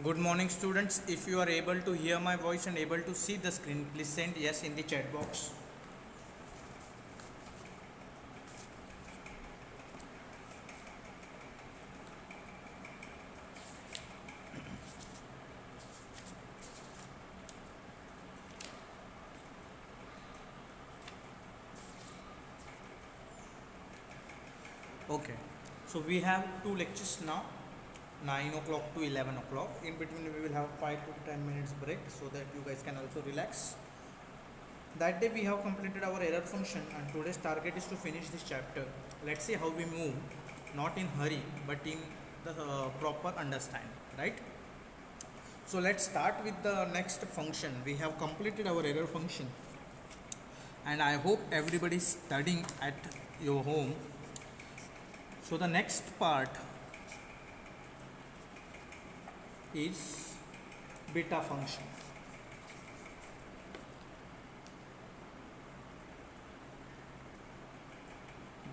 Good morning, students. If you are able to hear my voice and able to see the screen, please send yes in the chat box. Okay. So we have two lectures now, 9 o'clock to 11 o'clock. In between, we will have 5 to 10 minutes break so that you guys can also relax. That day we have completed our error function, and today's target is to finish this chapter. Let's see how we move, not in hurry but in the proper understanding, right? So let's start with the next function. We have completed our error function, and I hope everybody is studying at your home. So the next part is beta function.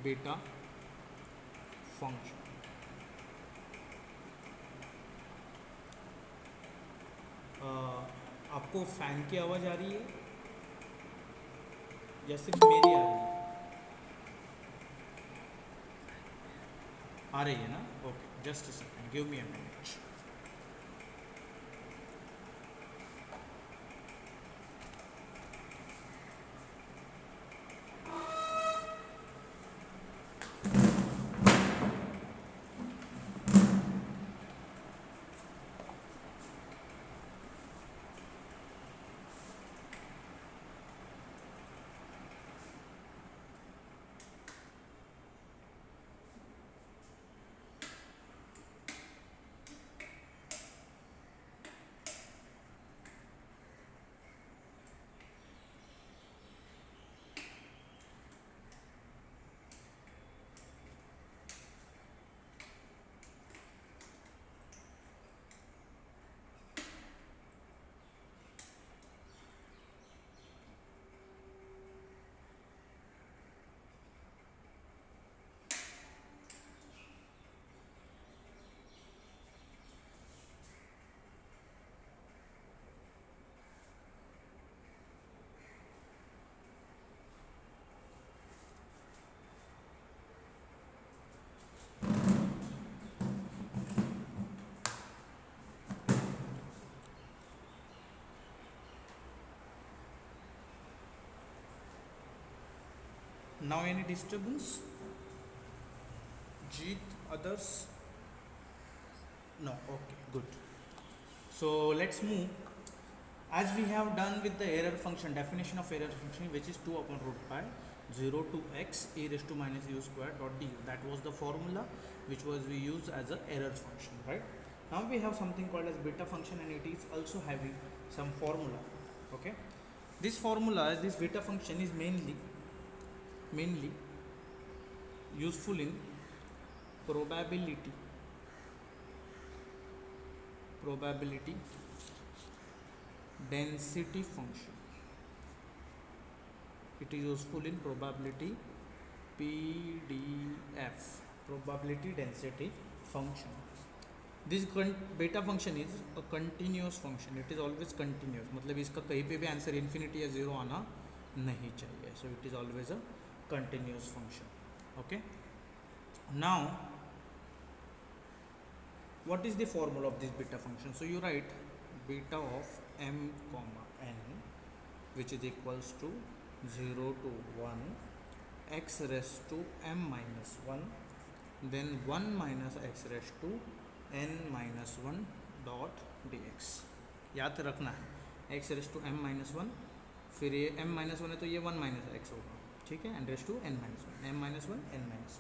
Beta function. आपको fan की आवाज़ आ रही है या सिर्फ मेरी आ रही है? आ रही है ना? Okay, just a second, give me a minute. Now any disturbance? Jeet, others? No, okay, good. So let's move. As we have done with the error function, definition of error function, which is 2 upon root pi 0 to x e raised to minus u square dot du. That was the formula which was we used as a error function, right? Now we have something called as beta function, and it is also having some formula. Okay, this formula, this beta function is mainly useful in probability density function. It is useful in probability PDF, probability density function. This beta function is a continuous function. It is always continuous. मतलब इसका कहीं पे भी answer infinity या zero आना नहीं चाहिए. So it is always a continuous function. Okay. Now, what is the formula of this beta function? So you write beta of m comma n, which is equals to 0 to 1 x raised to m minus 1, then 1 minus x raised to n minus 1 dot dx. याद रखना है x raised to m minus 1, फिर ये m minus 1 है तो ये 1 minus x होगा, ठीक है, n raised to n minus 1, m minus 1 n minus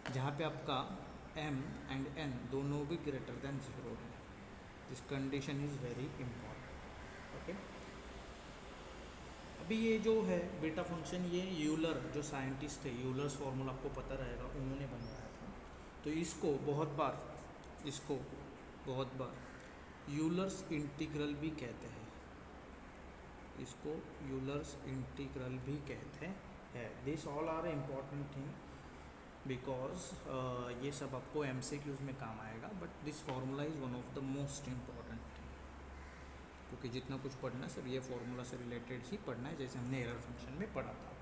1, जहाँ पे आपका m and n दोनों भी ग्रेटर देन 0 है. This condition is very important. Okay, अभी ये जो है बीटा फंक्शन, ये यूलर जो साइंटिस्ट है, यूलर्स फार्मूला आपको पता रहेगा, उन्होंने बनाया था. तो इसको बहुत बार यूलर्स इंटीग्रल भी कहते हैं. इसको यूलर्स इंटीग्रल भी कहते हैं. This all are important thing because ये सब आपको MCQs में काम आएगा. But this formula is one of the most important. कि जितना कुछ पढ़ना है सिर्फ ये फॉर्मूला से रिलेटेड ही पढ़ना है, जैसे हमने एरर फंक्शन में पढ़ा था।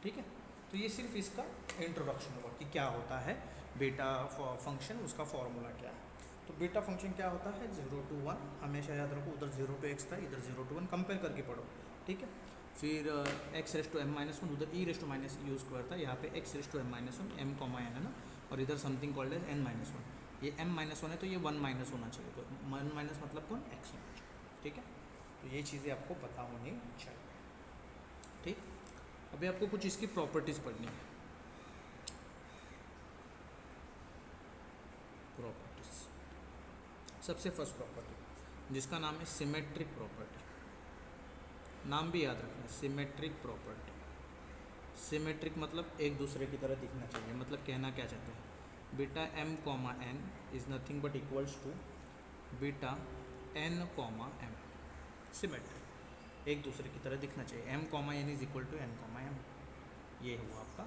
ठीक है, तो ये सिर्फ इसका इंट्रोडक्शन होगा कि क्या होता है बीटा फंक्शन, उसका फॉर्मूला क्या है। तो बीटा फंक्शन क्या होता है, 0 to 1, हमेशा याद रखो, उधर 0 to x था, इधर 0 to 1, कंपेयर करके पढ़ो। ठीक है, फिर x raise to m minus one, उधर e raise to minus u square था, यहाँ पे x raise to m minus one, m comma n है ना, और इधर something called as n minus one. ये m माइनस वन है तो ये 1 माइनस होना चाहिए, तो 1 माइनस मतलब कौन, x होना चाहिए। ठीक है, तो ये चीज़ें आपको पता होनी चाहिए। ठीक, अभी आपको कुछ इसकी प्रॉपर्टीज़ पढ़नी है। प्रॉपर्टीज, सबसे फर्स्ट प्रॉपर्टी जिसका नाम है सिमेट्रिक प्रॉपर्टी, नाम भी याद रखना, सिमेट्रिक प्रॉपर्टी। सिमेट्रिक मतलब एक दूसरे की तरह दिखना चाहिए, मतलब कहना क्या चाहते हैं, beta m comma n is nothing but equals to beta n comma m। Symmetric, एक दूसरे की तरह दिखना चाहिए, m comma n is equal to n comma m। ये हुआ आपका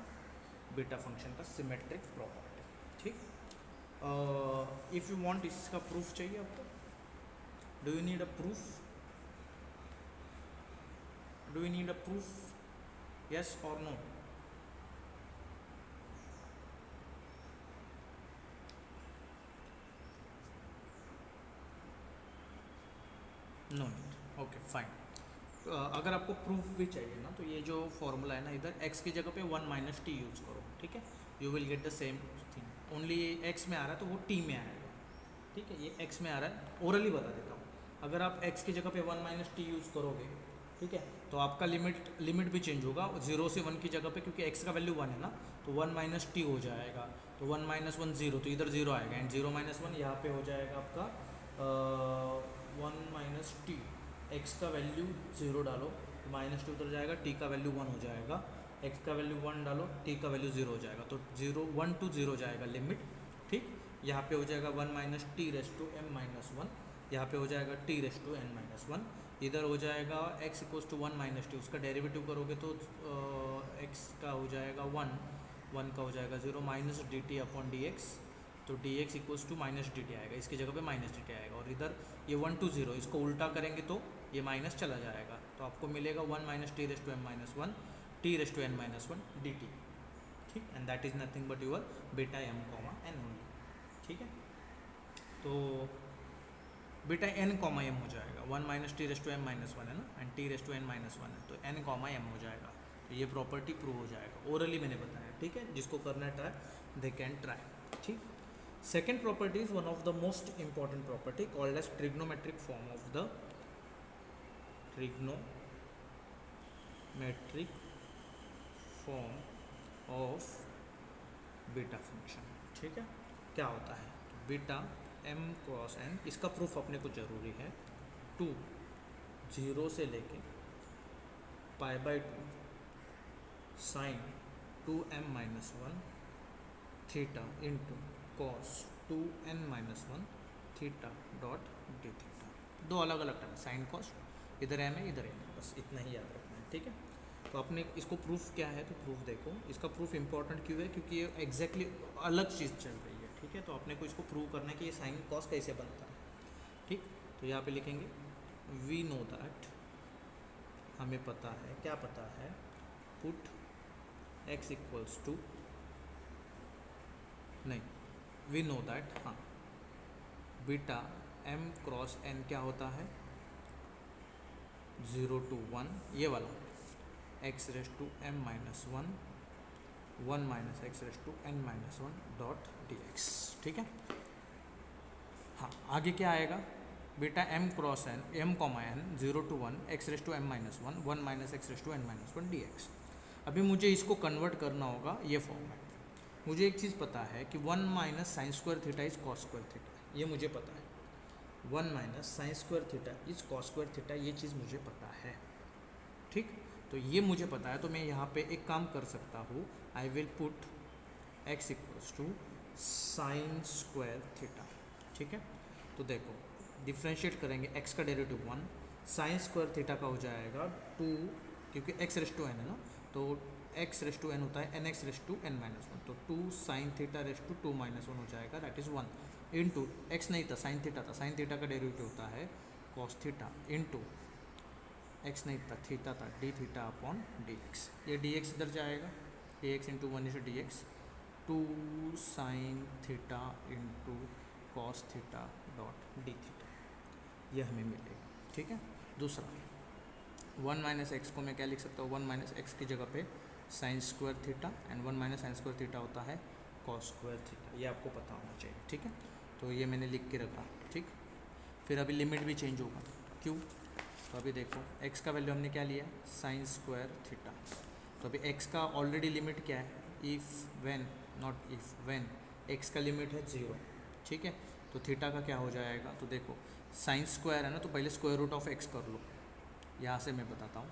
बीटा फंक्शन का सिमेट्रिक प्रॉपर्टी। ठीक, इफ़ यू वांट, इसका प्रूफ चाहिए आपको, do you need a proof, do you need a proof, yes और नो? No need, okay fine. अगर आपको प्रूफ भी चाहिए ना, तो ये जो फॉर्मूला है ना, इधर x की जगह पे 1 माइनस टी यूज़ करो। ठीक है, you will get the same thing, only x में आ रहा है तो वो t में आएगा। ठीक है, ये x में आ रहा है, ओरली बता देता हूँ। अगर आप x की जगह पे 1 माइनस टी यूज़ करोगे, ठीक है, तो आपका लिमिट भी चेंज होगा, 0 से 1 की जगह पे, क्योंकि x का वैल्यू 1 है ना, तो 1 माइनस टी हो जाएगा, तो 1 माइनस 1 0, तो इधर 0 आएगा, एंड 0 माइनस 1 यहाँ पे हो जाएगा आपका 1 माइनस टी। x का वैल्यू 0 डालो, माइनस 2 उधर जाएगा, t का वैल्यू 1 हो जाएगा, x का वैल्यू 1 डालो, t का वैल्यू 0 हो जाएगा, तो 0 1 to 0 जाएगा लिमिट। ठीक, यहाँ पे हो जाएगा 1 minus T raise to m minus 1, यहाँ पे हो जाएगा t raise to n minus 1, इधर हो जाएगा x equals to 1 minus T, उसका डेरिवेटिव करोगे तो x का हो जाएगा 1, 1 का हो जाएगा 0, minus D T upon D X, तो D x equals to minus D T आएगा, इसकी जगह पे माइनस डी टी आएगा, और इधर ये 1 to 0, इसको उल्टा करेंगे तो ये माइनस चला जाएगा, तो आपको मिलेगा 1 minus T raise to M minus 1 T raise to N minus 1 D T. ठीक, and that is nothing but your beta M comma N only. ठीक है, तो बीटा एन कॉमा एम हो जाएगा, 1 minus T raise to M minus 1 है ना, and T raise to N minus 1 है, तो एन कॉमा एम हो जाएगा, तो ये प्रॉपर्टी प्रूव हो जाएगा, ओरली मैंने बताया। ठीक है, जिसको करना है ट्राई, दे कैन ट्राई। ठीक, second property is one of the most important property called as trigonometric form of the beta function. ठीक है, क्या होता है, तो बीटा m क्रॉस n, इसका प्रूफ अपने को जरूरी है, 2 0 से लेके pi by 2 sine 2m minus 1 theta into cos 2n minus 1 theta dot D theta, दो अलग अलग टर्म, साइन कॉस, इधर m है इधर m है, बस इतना ही याद रखना है। ठीक है, तो आपने इसको प्रूफ क्या है, तो प्रूफ देखो, इसका प्रूफ इंपॉर्टेंट क्यों है, क्योंकि ये एग्जैक्टली अलग चीज़ चल रही है। ठीक है, तो आपने को इसको प्रूव करना है कि ये साइन कॉस कैसे बनता है। ठीक, तो यहाँ पे लिखेंगे वी नो दैट, हमें पता है, क्या पता है, पुट x इक्वल्स टू, नहीं, वी नो दैट, हाँ, बीटा m क्रॉस n क्या होता है, 0 to 1, ये वाला x raise to m minus 1 1 minus x raise to n minus 1 dot D x. ठीक है, हाँ, आगे क्या आएगा, beta m cross n m comma n 0 to 1 x raise to m minus 1 1 minus x raise to n minus 1 D x. अभी मुझे इसको convert करना होगा ये फॉर्म में। मुझे एक चीज़ पता है कि 1 minus sign square theta is cos square theta, ये मुझे पता है, 1 minus sign square theta is cos square theta, ये चीज़ मुझे पता है। ठीक, तो ये मुझे पता है, तो मैं यहाँ पे एक काम कर सकता हूँ, I will put x equals to sine square theta. ठीक है, तो देखो डिफ्रेंशिएट करेंगे, x का डेरिवेटिव 1, साइन स्क्वायर थीटा का हो जाएगा 2, क्योंकि x रेस टू n है ना, तो x रेस टू n होता है n x raise to n minus 1, तो 2 sine theta raise to 2 minus 1 हो जाएगा, दैट इज़ 1 इंटू x नहीं था, साइन थीटा था, साइन थीटा का डेरिवेटिव होता है कॉस थीटा इंटू एक्स नहीं था, थीटा था, D theta upon D x. ये डी एक्स इधर जाएगा, A X into 1 D X, 2 sine theta into cos theta dot D theta, ये हमें मिलेगा। ठीक है। दूसरा 1 माइनस एक्स को मैं क्या लिख सकता हूँ, 1 माइनस एक्स की जगह पे sine square theta, and 1 minus sign square theta होता है कॉस स्क्वायर थीटा, ये आपको पता होना चाहिए। ठीक है, तो ये मैंने लिख के रखा। ठीक, फिर अभी लिमिट भी चेंज होगा, क्यों? तो अभी देखो x का वैल्यू हमने क्या लिया, साइन स्क्वायर थीटा। तो अभी x का ऑलरेडी लिमिट क्या है, if when, not if when x का लिमिट है 0। ठीक है, तो थीटा का क्या हो जाएगा, तो देखो साइन स्क्वायर है ना, तो पहले स्क्वायर रूट ऑफ x कर लो। यहाँ से मैं बताता हूँ,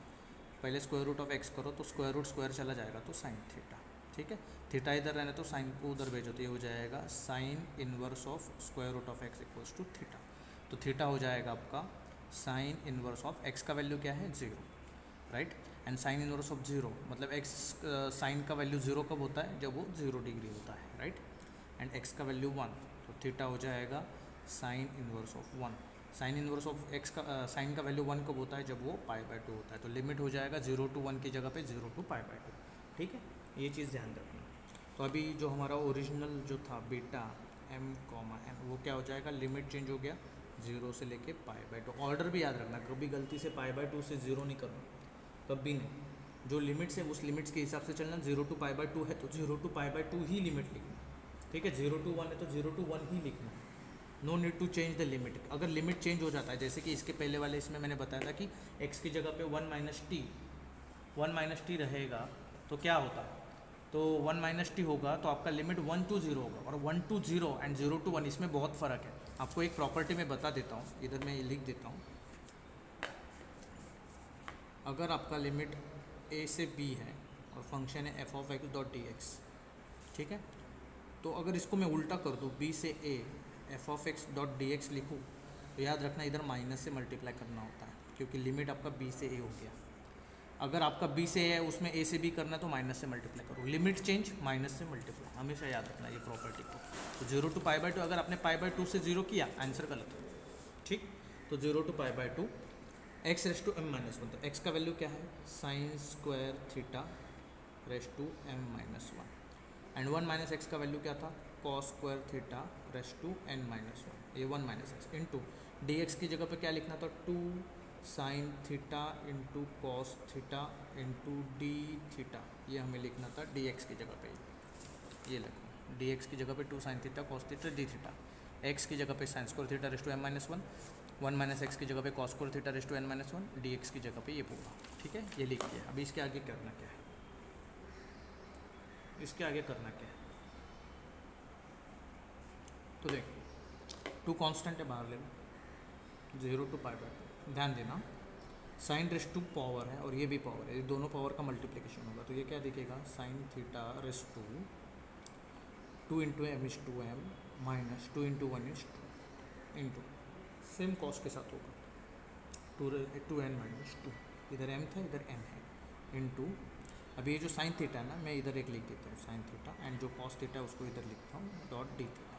पहले स्क्वायर रूट ऑफ x करो तो स्क्वायर रूट स्क्वायर चला जाएगा, तो साइन थीटा। ठीक है, थीटा इधर रहना तो साइन को उधर भेजो, तो ये हो जाएगा sine inverse of square root of x equals to theta. तो थीटा हो जाएगा आपका साइन इनवर्स ऑफ x का वैल्यू क्या है 0, right, and sine inverse of 0 मतलब x साइन का वैल्यू 0 कब होता है, जब वो 0 डिग्री होता है, राइट, एंड x का वैल्यू 1, तो थीटा हो जाएगा sine inverse of 1। Sign inverse of x का साइन का वैल्यू 1 कब होता है, जब वो π/2 होता है, तो लिमिट हो जाएगा 0 to 1 की जगह पे 0 to π/2। ठीक है, ये चीज़ ध्यान रखना। तो अभी जो हमारा ओरिजिनल जो था बीटा m, n, वो क्या हो जाएगा, लिमिट चेंज हो गया 0 से लेके π/2। ऑर्डर भी याद रखना, कभी गलती से π/2 से 0 नहीं करना, कभी नहीं। जो लिमिट्स है उस लिमिट्स के हिसाब से चलना। 0 to π/2 है तो 0 to π/2 ही लिमिट लिखना। ठीक है, 0 to 1 है तो 0 to 1 ही लिखना, no need to change the limit. अगर लिमिट चेंज हो जाता है, जैसे कि इसके पहले वाले इसमें मैंने बताया था कि x की जगह पे 1 माइनस टी रहेगा, तो क्या होता, तो 1 माइनस टी होगा तो आपका लिमिट 1 to 0 होगा, और 1 to 0 एंड 0 to 1 इसमें बहुत फ़र्क है। आपको एक प्रॉपर्टी में बता देता हूँ, इधर मैं ये लिख देता हूँ। अगर आपका लिमिट a से b है और फंक्शन है f(x)(dx), ठीक है, तो अगर इसको मैं उल्टा कर दूँ, b से a f(x)(dx) लिखूँ, तो याद रखना इधर माइनस से मल्टीप्लाई करना होता है, क्योंकि लिमिट आपका b से a हो गया। अगर आपका b से a है, उसमें a से b करना, तो माइनस से मल्टीप्लाई करो। लिमिट चेंज माइनस से मल्टीप्लाई, हमेशा याद रखना ये प्रॉपर्टी को। तो 0 to π/2, अगर आपने π/2 से 0 किया, आंसर गलत है। ठीक, तो 0 to π/2 x raise to m-1, तो x का वैल्यू क्या है, sine square theta raise to m-1, and 1 minus x का वैल्यू क्या था, cos square theta raise to n-1, ये 1 minus x into D x की जगह पे क्या लिखना था, 2 sine theta into cos theta into D theta, ये हमें लिखना था डी एक्स की जगह पे। ये लिखो डी एक्स की जगह पे 2 sine theta cos theta D theta, x की जगह पे sine square theta raise to m-1, 1 minus x की जगह पे cos square theta raise to n-1, D x की जगह पे ये पूरा। ठीक है, ये लिख दिया। अभी इसके आगे करना क्या है, इसके आगे करना क्या है, तो देखो 2 कांस्टेंट है, बाहर ले लो, 0 to π/2। ध्यान देना, साइन रेस टू पावर है और ये भी पावर है, ये दोनों पावर का मल्टीप्लिकेशन होगा, तो ये क्या दिखेगा, sine theta raise to 2 into m is two m minus 2 into 1 is 2 into same cos के साथ होगा 2n-2, इधर m था इधर n है, इंटू अभी ये जो साइन थीटा है ना, मैं इधर एक लिख देता हूँ साइन थीटा, एंड जो कॉस थीटा है उसको इधर लिखता हूँ डॉट डी थीटा।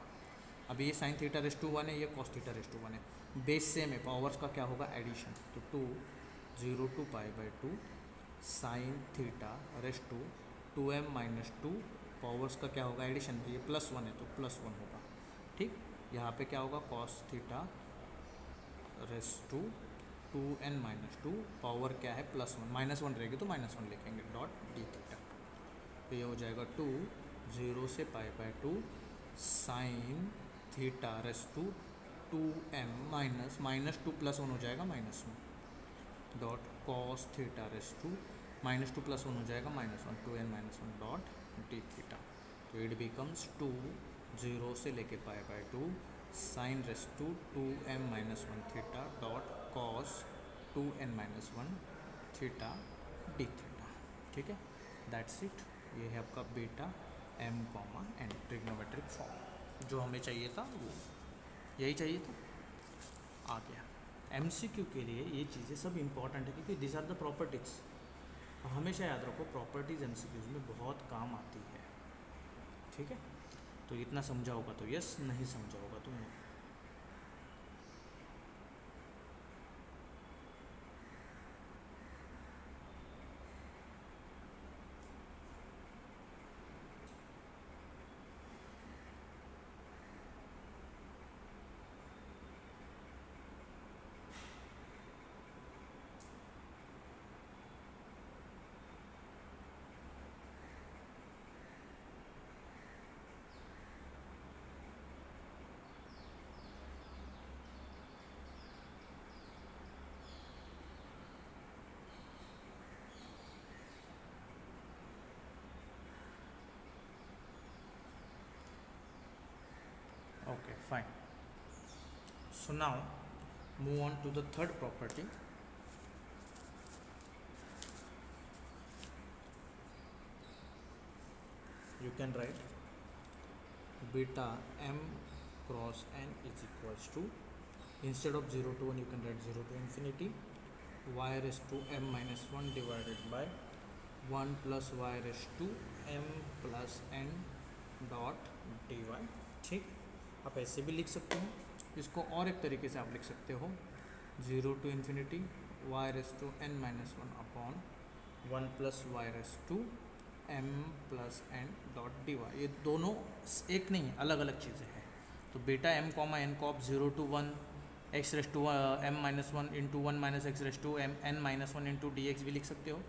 अभी ये साइन थीटा रेस टू 1 है, ये कॉस थीटा रेस टू 1 है, बेस सेम है, पावर्स का क्या होगा एडिशन, तो 2 0 to π/2 sine theta raise to 2m-2, powers का क्या होगा एडिशन, ये +1 है तो +1 होगा। ठीक, यहाँ पे क्या होगा, cos theta raise to 2n-2, power क्या है +1, -1 रहेगी तो -1 लिखेंगे डॉट डी थीटा। तो ये हो जाएगा 2 0 से π/2 sine theta raise to 2m -2 +1 हो जाएगा -1 dot cos theta raise to -2 +1 हो जाएगा -1, 2n-1 डॉट डी थीटा। तो इट बिकम्स 2 0 से लेके π/2 sine raise to 2m-1 theta dot cos 2n-1 theta D theta. ठीक है, दैट्स इट। ये है आपका beta m, n trigonometric form. जो हमें चाहिए था वो यही चाहिए था, आ गया। MCQ के लिए ये चीज़ें सब इंपॉर्टेंट है, क्योंकि दिस आर द प्रॉपर्टीज़। हमेशा याद रखो, प्रॉपर्टीज़ MCQs में बहुत काम आती है। ठीक है, तो इतना समझा होगा तो यस, नहीं समझा होगा तो no. Fine. So now move on to the third property. You can write beta m cross n is equals to, instead of 0 to 1 you can write 0 to infinity y raised to m minus 1 divided by 1 plus y raised to m plus n dot D Y. ठीक, आप ऐसे भी लिख सकते हो. इसको और एक तरीके से आप लिख सकते हो 0 to infinity y raise to n minus 1 upon 1 plus y raise to m plus n dot D Y. ये दोनों एक नहीं है, अलग अलग चीज़ें हैं. तो बेटा m कॉमा n को आप 0 to 1 x raise to m minus 1 into 1 minus x raise to m n minus 1 into D x भी लिख सकते हो.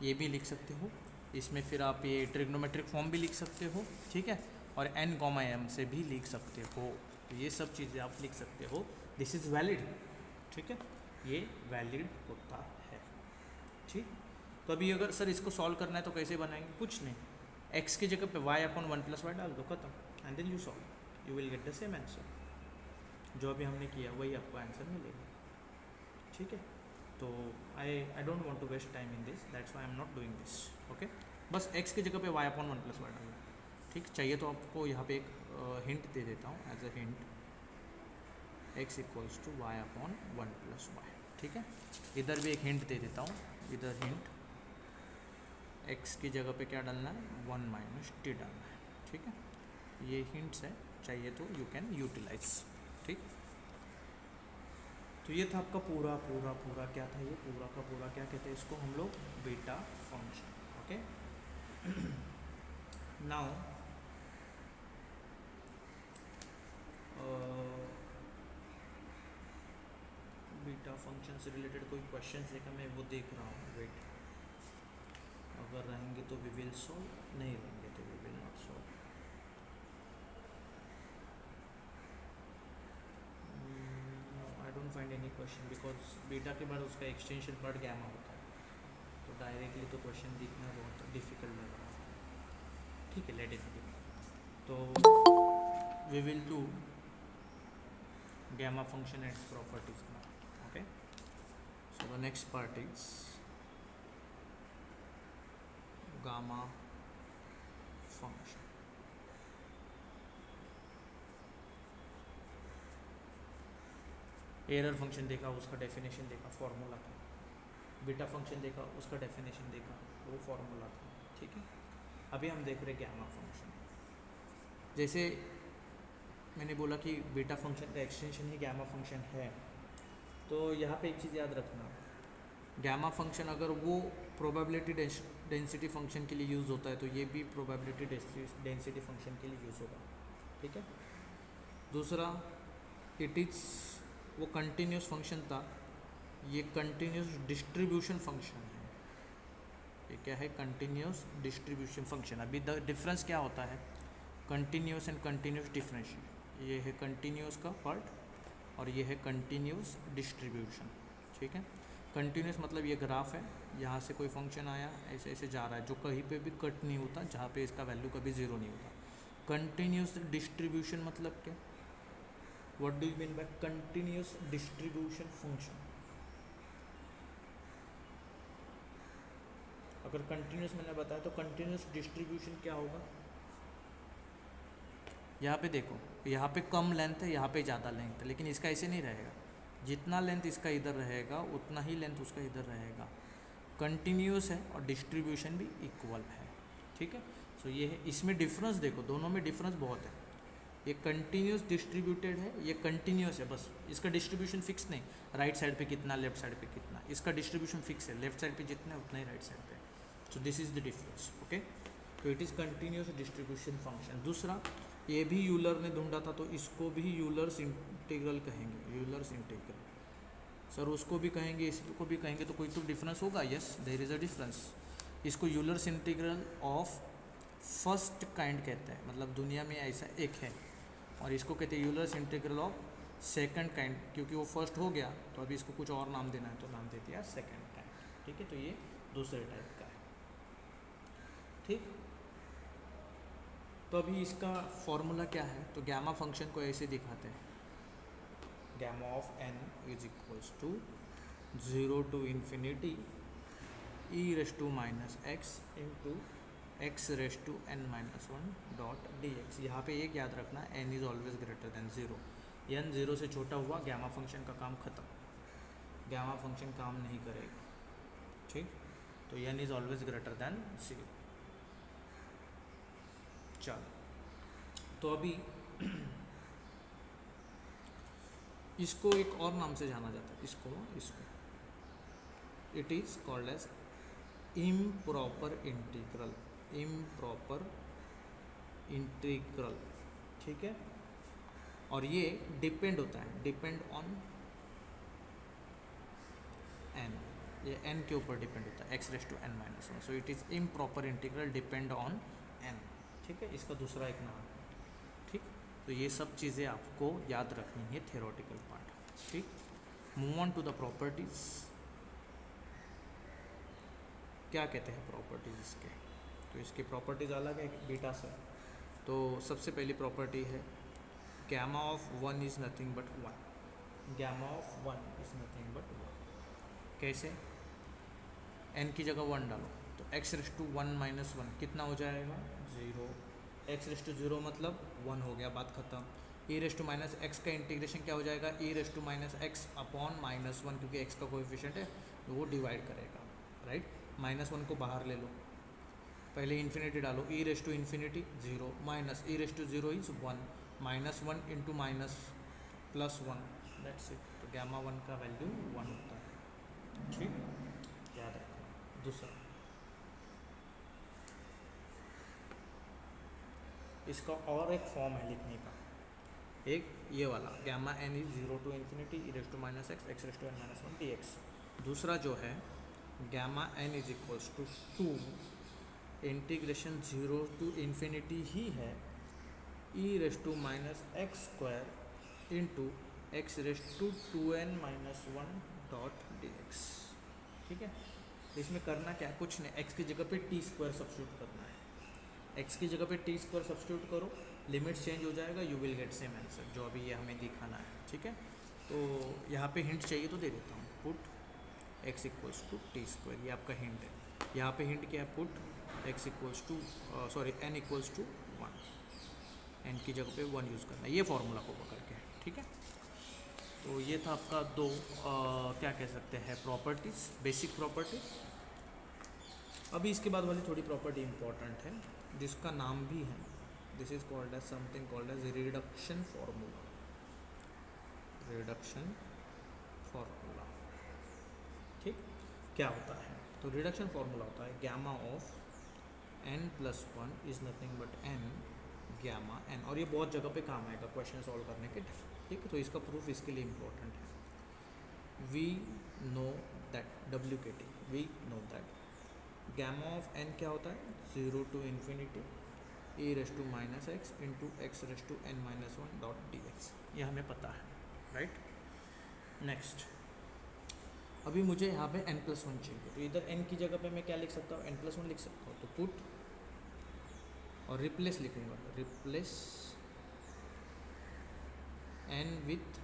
ये भी लिख सकते हो. इसमें फिर आप ये ट्रिग्नोमेट्रिक फॉर्म भी लिख सकते हो. ठीक है, और n कॉमा m से भी लिख सकते हो. तो ये सब चीज़ें आप लिख सकते हो. This is valid. ठीक है, ये वैलिड होता है. ठीक, तो अभी अगर सर इसको सॉल्व करना है तो कैसे बनाएंगे? कुछ नहीं, x की जगह पे y अपॉन 1 प्लस वाई डाल दो, खत्म. And then you solve, you will get the same answer. जो अभी हमने किया वही आपको आंसर मिलेगा. ठीक है, तो I don't want to waste time in this, that's why I am not doing this. Okay, बस x की जगह पे y अपॉन 1 प्लस वाई डालना. ठीक, चाहिए तो आपको यहाँ पे एक हिंट दे देता हूँ as a hint, x equals to y upon 1 plus Y. ठीक है, इधर भी एक हिंट दे देता हूँ. इधर हिंट, x की जगह पे क्या डालना है? 1 माइनस टी डालना है. ठीक है, ये हिंट्स है, चाहिए तो यू कैन यूटिलाइज. ठीक, तो ये था आपका पूरा पूरा पूरा क्या था? ये पूरा का पूरा क्या कहते हैं इसको हम लोग? Beta function. Okay, now beta function से रिलेटेड कोई क्वेश्चन देखा मैं वो देख रहा हूँ. वेट, अगर रहेंगे तो वी विल सॉल्व, नहीं रहेंगे तो we will not solve. I don't find any question because beta के बाद उसका एक्सटेंशन पार्ट गैमा होता है, तो डायरेक्टली तो क्वेश्चन दिखना बहुत डिफिकल्ट लग रहा है. ठीक है, लेट इट बी. तो we will do gamma function and its properties now. Okay, so the next part is gamma function. Error function देखा, उसका डेफिनेशन देखा, फॉर्मूला था. बीटा फंक्शन देखा, उसका डेफिनेशन देखा, वो फॉर्मूला था. ठीक है, अभी हम देख रहे गैमा फंक्शन. जैसे मैंने बोला कि बीटा फंक्शन का एक्सटेंशन ही गैमा फंक्शन है, तो यहाँ पे एक चीज़ याद रखना, गैमा फंक्शन अगर वो प्रोबेबिलिटी डेंसिटी फंक्शन के लिए यूज़ होता है तो ये भी प्रोबेबिलिटी डेंसिटी फंक्शन के लिए यूज़ होगा. ठीक है, दूसरा इट इज़, वो कंटिन्यूस फंक्शन था, ये कंटिन्यूस डिस्ट्रीब्यूशन फंक्शन है. ये क्या है? Continuous distribution function. अभी द डिफरेंस क्या होता है? Continuous and continuous differential. ये है कंटिन्यूस का पार्ट और ये है कंटिन्यूस डिस्ट्रीब्यूशन. ठीक है, कंटिन्यूस मतलब ये ग्राफ है, यहाँ से कोई फंक्शन आया ऐसे ऐसे जा रहा है, जो कहीं पे भी कट नहीं होता, जहाँ पे इसका वैल्यू कभी ज़ीरो नहीं होता. कंटिन्यूस डिस्ट्रीब्यूशन मतलब क्या? What do you mean by continuous distribution function? अगर कंटिन्यूस मैंने बताया तो कंटिन्यूस डिस्ट्रीब्यूशन क्या होगा? यहाँ पे देखो, यहाँ पे कम लेंथ है, यहाँ पे ज़्यादा लेंथ है, लेकिन इसका ऐसे नहीं रहेगा. जितना लेंथ इसका इधर रहेगा उतना ही लेंथ उसका इधर रहेगा. कंटिन्यूस है और डिस्ट्रीब्यूशन भी इक्वल है. ठीक है, सो ये है. इसमें डिफरेंस देखो, दोनों में डिफरेंस बहुत है. ये कंटिन्यूस डिस्ट्रीब्यूटेड है, ये कंटिन्यूस है, बस इसका डिस्ट्रीब्यूशन फिक्स नहीं, राइट साइड पे कितना, लेफ्ट साइड पे कितना. इसका डिस्ट्रीब्यूशन फिक्स है, लेफ्ट साइड पे जितना उतना ही राइट साइड पे. So this is the difference. Okay, तो it is continuous distribution function. दूसरा, ये भी यूलर ने ढूंढा था, तो इसको भी यूलर्स इंटीग्रल कहेंगे. यूलर्स इंटीग्रल सर उसको भी कहेंगे, इसको भी कहेंगे, तो कोई तो डिफरेंस होगा. Yes, there is a difference. इसको Euler's integral of first kind कहते हैं, मतलब दुनिया में ऐसा एक है. और इसको कहते हैं Euler's integral of second kind, क्योंकि वो फर्स्ट हो गया तो अभी इसको कुछ और नाम देना है, तो नाम दे दिया सेकंड काइंड. ठीक है, तो ये दूसरे टाइप का है. ठीक, तो अभी इसका फॉर्मूला क्या है, तो गैमा फंक्शन को ऐसे दिखाते हैं, gamma of N is equals to 0 to infinity e raise to minus x into x raise to N minus one dot D x. यहाँ पर एक याद रखना, N is always greater than zero. N zero से छोटा हुआ gamma function का काम ख़त्म, गैमा फंक्शन काम नहीं करेगा, ठीक। तो N is always greater than zero. चलो, तो अभी इसको एक और नाम से जाना जाता है, इसको it is called as improper integral, improper integral, ठीक है। और ये डिपेंड होता है, डिपेंड ऑन एन, ये एन के ऊपर डिपेंड होता है, x raise to N minus one. So it is improper integral depend on N, ठीक है। इसका दूसरा एक नाम, ठीक। तो ये सब चीज़ें आपको याद रखनी है, थ्योरेटिकल पार्ट, ठीक। Move on to the properties. क्या कहते हैं प्रॉपर्टीज इसके, तो इसकी प्रॉपर्टीज अलग है बीटा से। तो सबसे पहली प्रॉपर्टी है gamma of one is nothing but one, gamma of one is nothing but one. कैसे, एन की जगह वन डालो तो X raise to one minus one कितना हो जाएगा, zero. X raise to zero मतलब वन हो गया, बात खत्म। E raise to minus x का इंटीग्रेशन क्या हो जाएगा, ई raise to minus x upon minus one, क्योंकि एक्स का कोएफिशिएंट है तो वो डिवाइड करेगा, राइट। माइनस वन को बाहर ले लो, पहले इन्फिनिटी डालो, E raise to infinity zero minus E raise to zero is one, minus one into minus plus one, that's it. तो गैमा वन का वैल्यू वन होता है, ठीक, याद रखना। दूसरा, इसका और एक फॉर्म है लिखने का, एक ये वाला gamma N is 0 to infinity E raise to minus x x raise to N minus one D X. दूसरा जो है gamma N is equals to two integration 0 to infinity ही है ई raise to minus x square into x raise to 2n minus one dot D x, ठीक है। इसमें करना क्या, कुछ नहीं, एक्स की जगह पे टी स्क्वायर सब्स्टिट्यूट करना है, एक्स की जगह पे टी स्क्वायर सब्स्टिट्यूट करो, लिमिट्स चेंज हो जाएगा, you will get same answer, जो अभी ये हमें दिखाना है, ठीक है। तो यहाँ पे हिंट चाहिए तो दे देता हूँ, put x equals to T square, ये आपका हिंट है। यहाँ पे हिंट क्या है, put x equals to sorry N equals to one, N की जगह पे वन यूज़ करना है, ये फॉर्मूला को पकड़ के, ठीक है। तो ये था आपका दो क्या कह सकते हैं प्रॉपर्टीज़, बेसिक प्रॉपर्टीज़। अभी इसके बाद वाली थोड़ी प्रॉपर्टी इंपॉर्टेंट है, जिसका नाम भी है, this is called as something called as reduction formula, reduction formula, ठीक। क्या होता है, तो रिडक्शन फॉर्मूला होता है gamma of N plus one is nothing but N gamma N, और ये बहुत जगह पे काम आएगा क्वेश्चन सॉल्व करने के, ठीक है। तो इसका प्रूफ इसके लिए इम्पोर्टेंट है। We know that, W K T, we know that gamma of N क्या होता है, 0 to infinity E raise to minus x into x raise to N minus one dot D x, ये हमें पता है, राइट। नेक्स्ट, अभी मुझे यहाँ पे n प्लस वन चाहिए, तो इधर n की जगह पे मैं क्या लिख सकता हूँ, n प्लस वन लिख सकता हूँ, तो पुट और रिप्लेस लिखूँगा, replace n with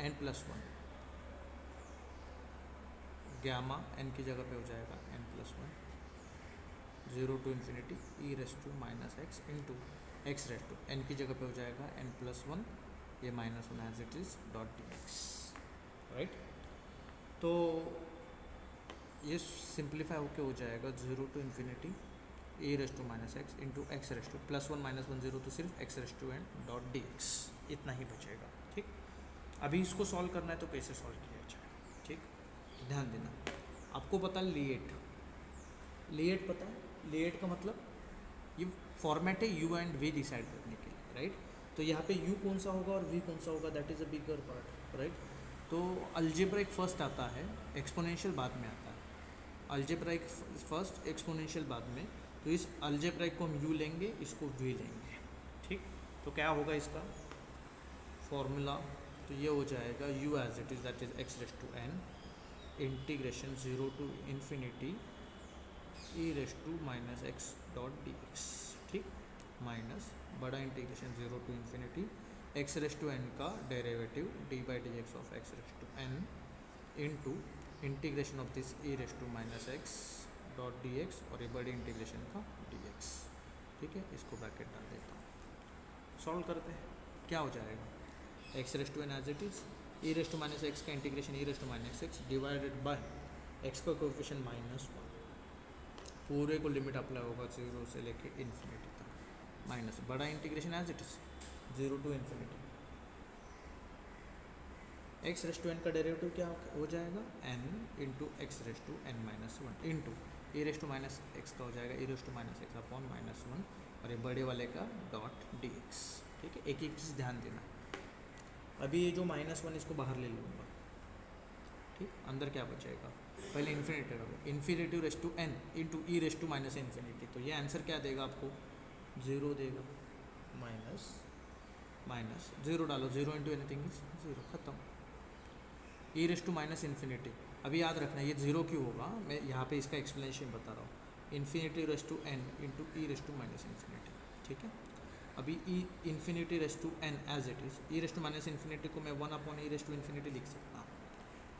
n plus one, gamma n की जगह पे हो जाएगा n plus one, 0 to infinity E raise to minus x into x raise to n की जगह पे हो जाएगा n प्लस वन, ये minus one as it is dot D x, right. तो ये सिंप्लीफाई होके हो जाएगा 0 to infinity A raise to minus x into x raise to plus one minus one zero, तो सिर्फ x raise to N dot D x, इतना ही बचेगा, ठीक। अभी इसको सॉल्व करना है तो कैसे सॉल्व किया जाए, ठीक। तो ध्यान देना, आपको पता लिएट, लिएट पता है, लिएट का मतलब ये फॉर्मेट है यू एंड वी डिसाइड करने के लिए, राइट। तो यहाँ पे यू कौन सा होगा और वी कौन सा होगा, that is a bigger part, right. तो अलजेब्रिक फर्स्ट आता है, एक्सपोनेंशियल बाद में आता है, अलजेब्रिक फर्स्ट एक्सपोनेंशियल बाद में। तो इस अलजेब्रिक को हम यू लेंगे, इसको वी लेंगे, ठीक। तो क्या होगा इसका फॉर्मूला, तो ये हो जाएगा you as it is that is x raise to n integration 0 to infinity E raise to minus x dot D x, ठीक, माइनस बड़ा integration 0 to infinity x raise to n का derivative d by d x of x raise to N into integration of this e raise to minus x dot D x और ये बड़ी integration का D x, ठीक है। इसको bracket डाल देता हूँ, सॉल्व करते हैं, क्या हो जाएगा x raise to n as it is e raise to minus x का integration e raise to minus x divided by x का कोएफिशिएंट -1, पूरे को लिमिट अप्लाई होगा 0 से लेके इन्फिनिटी तक, माइनस बड़ा integration as it is 0 to infinity x raise to n का डेरिवेटिव क्या हो जाएगा n into x raise to N minus one into E raise to minus x का हो जाएगा ई raise to minus x upon -1 और ये बड़े वाले का डॉट डी एक्स, ठीक है। एक एक चीज़ ध्यान देना, अभी ये जो -1 इसको बाहर ले लूँगा, ठीक, अंदर क्या बचेगा, पहले इन्फिनिटी होगा infinity raise to N into E raise to minus infinity, तो ये आंसर क्या देगा आपको 0 देगा, माइनस माइनस 0 डालो, 0 इंटू एनीथिंग इज 0, खत्म। E raise to minus infinity, अभी याद रखना ये 0 क्यों होगा, मैं यहाँ पे इसका एक्सप्लेनेशन बता रहा हूँ, infinity raise to N into E raise to minus infinity, ठीक है। अभी e infinity raise to n as it is e raise to minus infinity को मैं 1 upon e raise to infinity लिख सकता हूँ,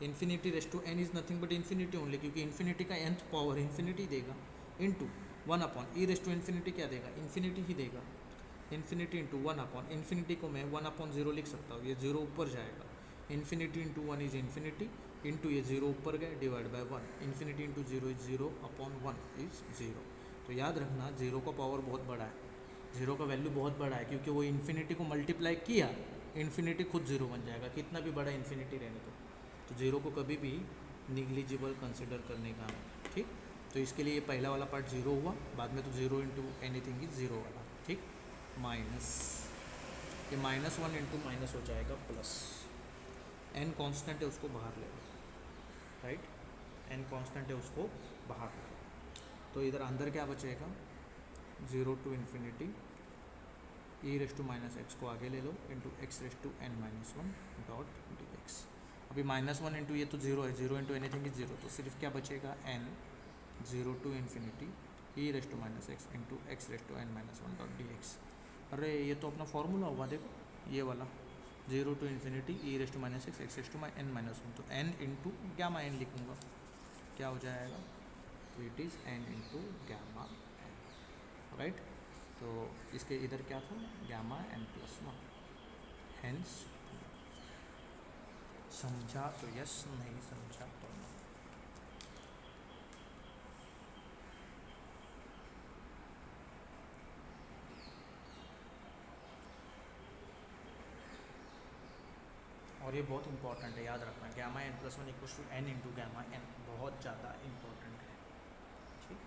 infinity raise to n is nothing but infinity only, क्योंकि infinity का nth पावर इन्फिनिटी देगा, into 1 upon e raise to infinity क्या देगा, इन्फिनिटी ही देगा, इन्फिनिटी इंटू 1 अपॉन इन्फिनिटी को मैं 1 अपॉन 0 लिख सकता हूँ, ये 0 ऊपर जाएगा, infinity into 1 is infinity into ये 0 ऊपर गए divide by 1, infinity into 0 is 0 upon 1 is 0। तो याद रखना 0 का पावर बहुत बड़ा है, 0 का वैल्यू बहुत बड़ा है, क्योंकि वो इन्फिनिटी को मल्टीप्लाई किया, इन्फिनिटी खुद 0 बन जाएगा, कितना भी बड़ा इन्फिनिटी रहने दो, तो 0 को कभी भी निग्लिजिबल कंसिडर करने का, ठीक। तो इसके लिए ये पहला वाला पार्ट 0 हुआ, बाद में तो 0 इंटू एनीथिंग इज 0 वाला, ठीक, माइनस ये -1 इंटू माइनस हो जाएगा प्लस, n कांस्टेंट है उसको बाहर ले लो, राइट, n कांस्टेंट है उसको बाहर ले लो, तो इधर अंदर क्या बचेगा 0 to infinity E raise to minus x को आगे ले लो into x raise to N minus 1 dot D x. अभी -1 इंटू ये तो 0 है, 0 इंटू एनीथिंग इज 0, तो सिर्फ क्या बचेगा n 0 to infinity E raise to minus x into x raise to N minus 1 dot D x. अरे ये तो अपना फॉर्मूला हुआ, देखो ये वाला 0 to infinity E raise to minus x x raise to N minus 1, तो n इंटू गैमा n लिखूँगा, क्या हो जाएगा, तो it is n into gamma n, right. तो इसके इधर क्या था गैमा n प्लस 1, हेंस समझा तो यस, नहीं समझा तो नो। और ये बहुत इंपॉर्टेंट है, याद रखना, gamma n plus 1 equals to n into gamma n, बहुत ज़्यादा इंपॉर्टेंट है, ठीक।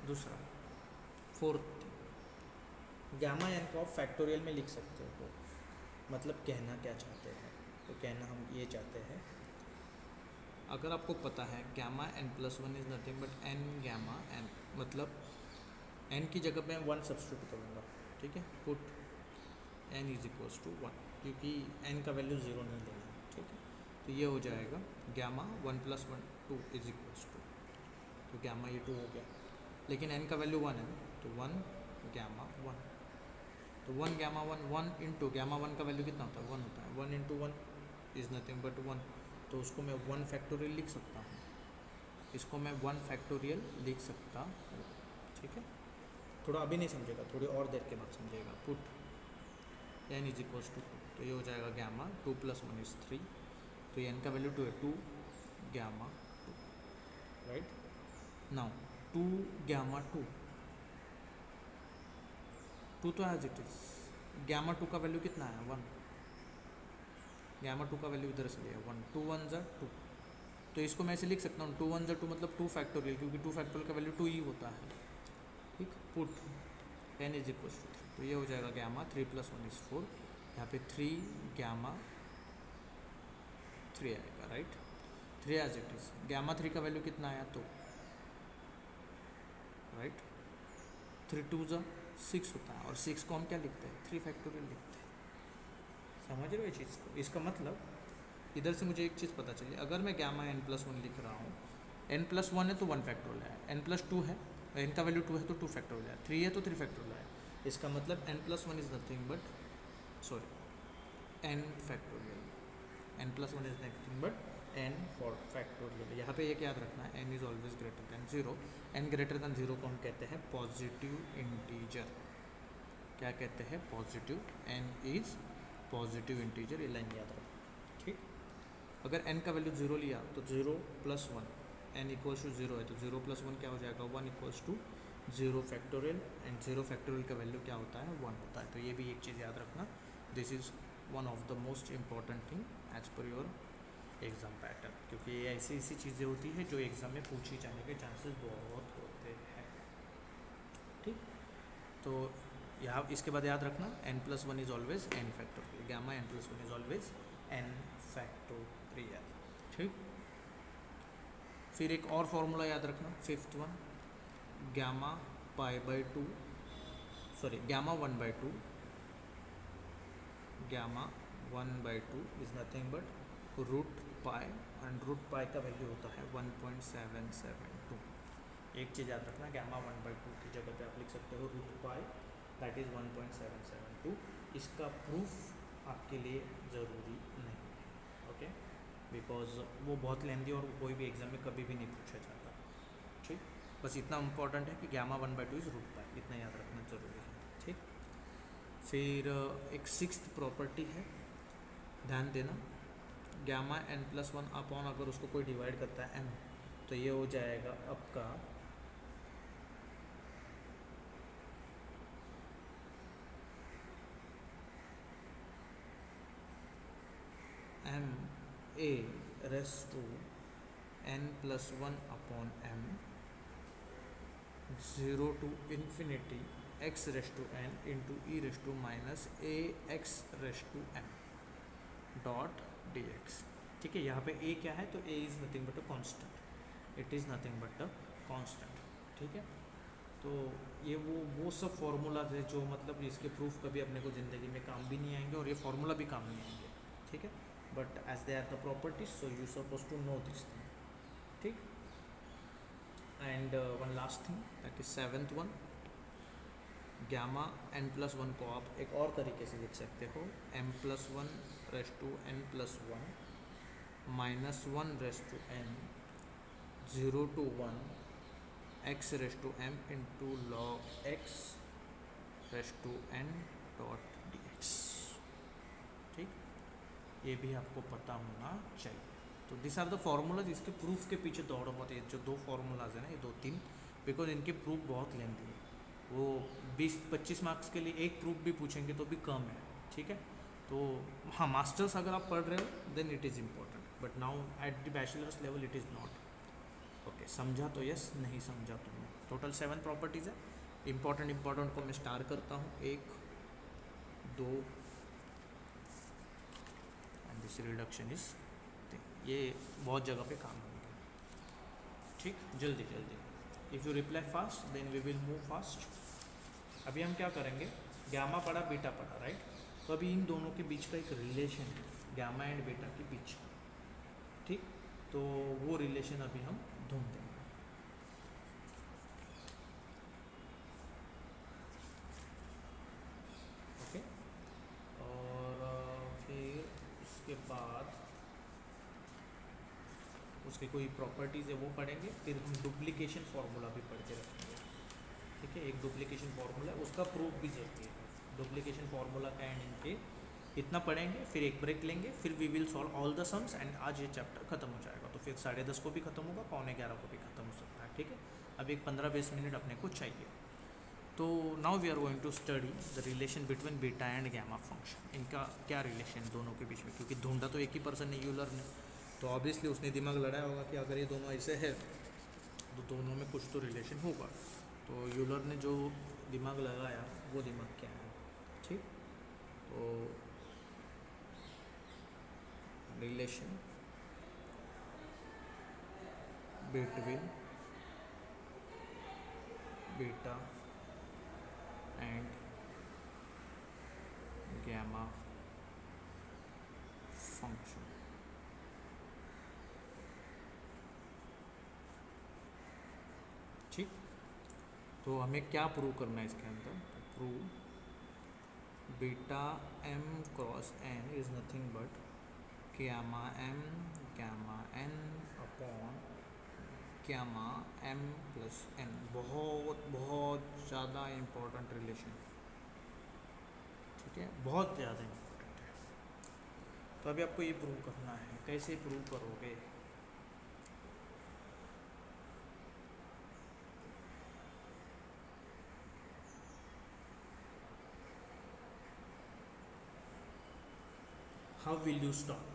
दूसरा फोर्थ, गैमा n को आप फैक्टोरियल में लिख सकते हो, मतलब कहना क्या चाहते हैं, तो कहना हम ये चाहते हैं, अगर आपको पता है gamma n plus 1 is nothing but n gamma n, मतलब n की जगह पे 1 सब्स्टिट्यूट करूँगा, ठीक है, put n is equals to 1, क्योंकि n का वैल्यू 0 नहीं लेना है, ठीक है। तो ये हो जाएगा gamma 1 plus 1 2 is equals to, तो गैमा ये 2 हो गया, लेकिन n का वैल्यू 1 है, तो 1 गैमा 1, तो 1 गैमा 1 1 इंटू गैमा 1 का वैल्यू कितना होता है 1 होता है, 1 इंटू 1 इज़ नथिंग बट 1, तो उसको मैं 1 फैक्टोरियल लिख सकता हूँ, इसको मैं 1 फैक्टोरियल लिख सकता हूँ, ठीक है। थोड़ा अभी नहीं समझेगा, थोड़ी और देर के बाद समझेगा, put n is equals to, तो ये हो जाएगा गैमा 2 प्लस 1 इज़ 3, तो n का वैल्यू 2 है, 2 गैमा 2, राइट। नाउ 2 गैमा 2 तो एज इट इज़, गैमा 2 का वैल्यू कितना है 1, गैमा 2 का वैल्यू इधर से लिया 1, 2 1 ज़ा 2, तो इसको मैं ऐसे लिख सकता हूँ 2 1 ज़ा 2 मतलब 2 फैक्टोरियल, क्योंकि 2 फैक्टोरियल का वैल्यू 2 ही होता है, ठीक। Put n is equals to 3, तो ये हो जाएगा गैमा 3 प्लस 1 इज़ 4, यहाँ पे 3 गैमा 3 आएगा, right, 3 as it is, gamma 3 का वैल्यू कितना आया 2, राइट, 3 2 ज़ा 6 होता है, और 6 को हम क्या लिखते हैं 3 फैक्टोरियल लिखते हैं, समझ रहे हो ये चीज़ को। इसका मतलब इधर से मुझे एक चीज़ पता चली, अगर मैं गैमा n प्लस 1 लिख रहा हूँ n प्लस वन है तो 1 फैक्टोरियल है, n प्लस टू है, n का वैल्यू 2 है तो 2 फैक्टोरियल है, 3 है तो 3 फैक्टोरियल है। इसका मतलब n plus one is nothing but n factorial, n plus one is nothing but n for factorial. यहाँ पे एक याद रखना है, n is always greater than zero. n greater than zero को हम कहते हैं पॉजिटिव इंटीजर। क्या कहते हैं? Positive. n is positive integer, ये लाइन याद रखो, ठीक। अगर n का वैल्यू जीरो लिया तो zero plus one, n equals to zero है तो जीरो प्लस वन क्या हो जाएगा? One equals to zero factorial, and zero factorial का वैल्यू क्या होता है? वन होता है। तो ये भी एक चीज़ याद रखना, this is one of the most important thing as per your exam pattern, क्योंकि ये ऐसी चीज़ें होती है जो एग्ज़ाम में पूछी जाने के चांसेस बहुत होते हैं, ठीक। तो यहाँ इसके बाद याद रखना, n plus one is always n factorial, gamma n plus one is always n factorial, ठीक। फिर एक और फॉर्मूला याद रखना, fifth one, gamma pi by two, sorry gamma one by two, gamma one by two is nothing but root pi, and root pi का value होता है 1.772। एक चीज़ याद रखना, गामा वन बाई टू की जगह पे आप लिख सकते हो रूट पाई, दैट इज़ 1.772। इसका प्रूफ आपके लिए ज़रूरी नहीं, ओके, बिकॉज वो बहुत लेंदी और कोई भी एग्जाम में कभी भी नहीं पूछा जाता, ठीक। बस इतना इम्पॉर्टेंट है कि gamma one by two is root pi, इतना याद रखना ज़रूरी है, ठीक। फिर एक सिक्स्थ प्रॉपर्टी है, ध्यान देना, gamma n plus one upon अगर उसको कोई डिवाइड करता है m, तो ये हो जाएगा आपका m a raise to n plus one upon m, zero to infinity x raise to n into E raise to minus a x raise to m dot D x, ठीक है। यहाँ पे a क्या है? तो a is nothing but a constant, it is nothing but a constant, ठीक है। तो ये वो सब फार्मूलाज है जो मतलब इसके प्रूफ कभी अपने को ज़िंदगी में काम भी नहीं आएंगे और ये फार्मूला भी काम नहीं आएंगे, ठीक है। But as they are the properties, so you suppose to know this thing, ठीक। And one last thing, that is seventh one, gamma n plus one को आप एक और तरीके से लिख सकते हो, m plus one raise to n plus one minus one raise to n, zero to one x raise to m into log x raise to n dot D x, ठीक। ये भी आपको पता होना चाहिए। तो दिस आर द फार्मूलाज, इसके proof के पीछे दौड़ो मत, ये जो दो फार्मूलाज हैं ना, ये दो तीन, बिकॉज इनके प्रूफ बहुत लेंथी है, वो 20-25 मार्क्स के लिए एक प्रूफ भी पूछेंगे तो भी कम है, ठीक है। तो हाँ, मास्टर्स अगर आप पढ़ रहे हो then it is important, but now at the bachelors level it is not, okay. समझा तो यस, नहीं समझा तो नहीं। टोटल 7 प्रॉपर्टीज़ है, इम्पॉर्टेंट को मैं स्टार करता हूँ, 1 2, एंड दिस रिडक्शन इज, ये बहुत जगह पे काम होगा, ठीक। जल्दी जल्दी, if you reply fast then we will move fast. अभी हम क्या करेंगे, गामा पढ़ा बीटा पढ़ा, राइट। तो अभी इन दोनों के बीच का एक रिलेशन है, गामा एंड बीटा के बीच का, ठीक। तो वो रिलेशन अभी हम ढूंढते हैं, ओके। और फिर उसके बाद उसके कोई प्रॉपर्टीज़ है वो पढ़ेंगे, फिर हम डुप्लीकेशन फार्मूला भी पढ़ के रखेंगे, ठीक है। एक डुप्लीकेशन फार्मूला, उसका प्रूफ भी जरूरी है, डुप्लीकेशन फार्मूला का एंड इनके इतना पढ़ेंगे, फिर एक ब्रेक लेंगे, फिर we will solve all the sums, and आज ये चैप्टर खत्म हो जाएगा। तो फिर 10:30 को भी खत्म होगा, 11:15 को भी खत्म हो सकता है, ठीक है। अभी एक 15-20 मिनट अपने को चाहिए। तो now we are going to study the relation between beta and gamma function, इनका क्या रिलेशन दोनों के बीच में, क्योंकि ढूंढा तो एक ही पर्सन ने, यूलर ने, तो ऑब्वियसली उसने दिमाग लड़ाया होगा कि अगर ये दोनों ऐसे है तो दोनों में कुछ तो रिलेशन होगा। तो यूलर ने जो दिमाग लगाया वो दिमाग क्या है, ठीक। तो relation between beta and gamma function, तो हमें क्या प्रूव करना है इसके अंदर? Prove beta m cross n is nothing but gamma m gamma n upon gamma m plus n। बहुत बहुत ज़्यादा इम्पोर्टेंट रिलेशन, ठीक है, बहुत ज़्यादा इम्पोर्टेंट है। तो अभी आपको ये प्रूव करना है। कैसे प्रूव करोगे? How will you start?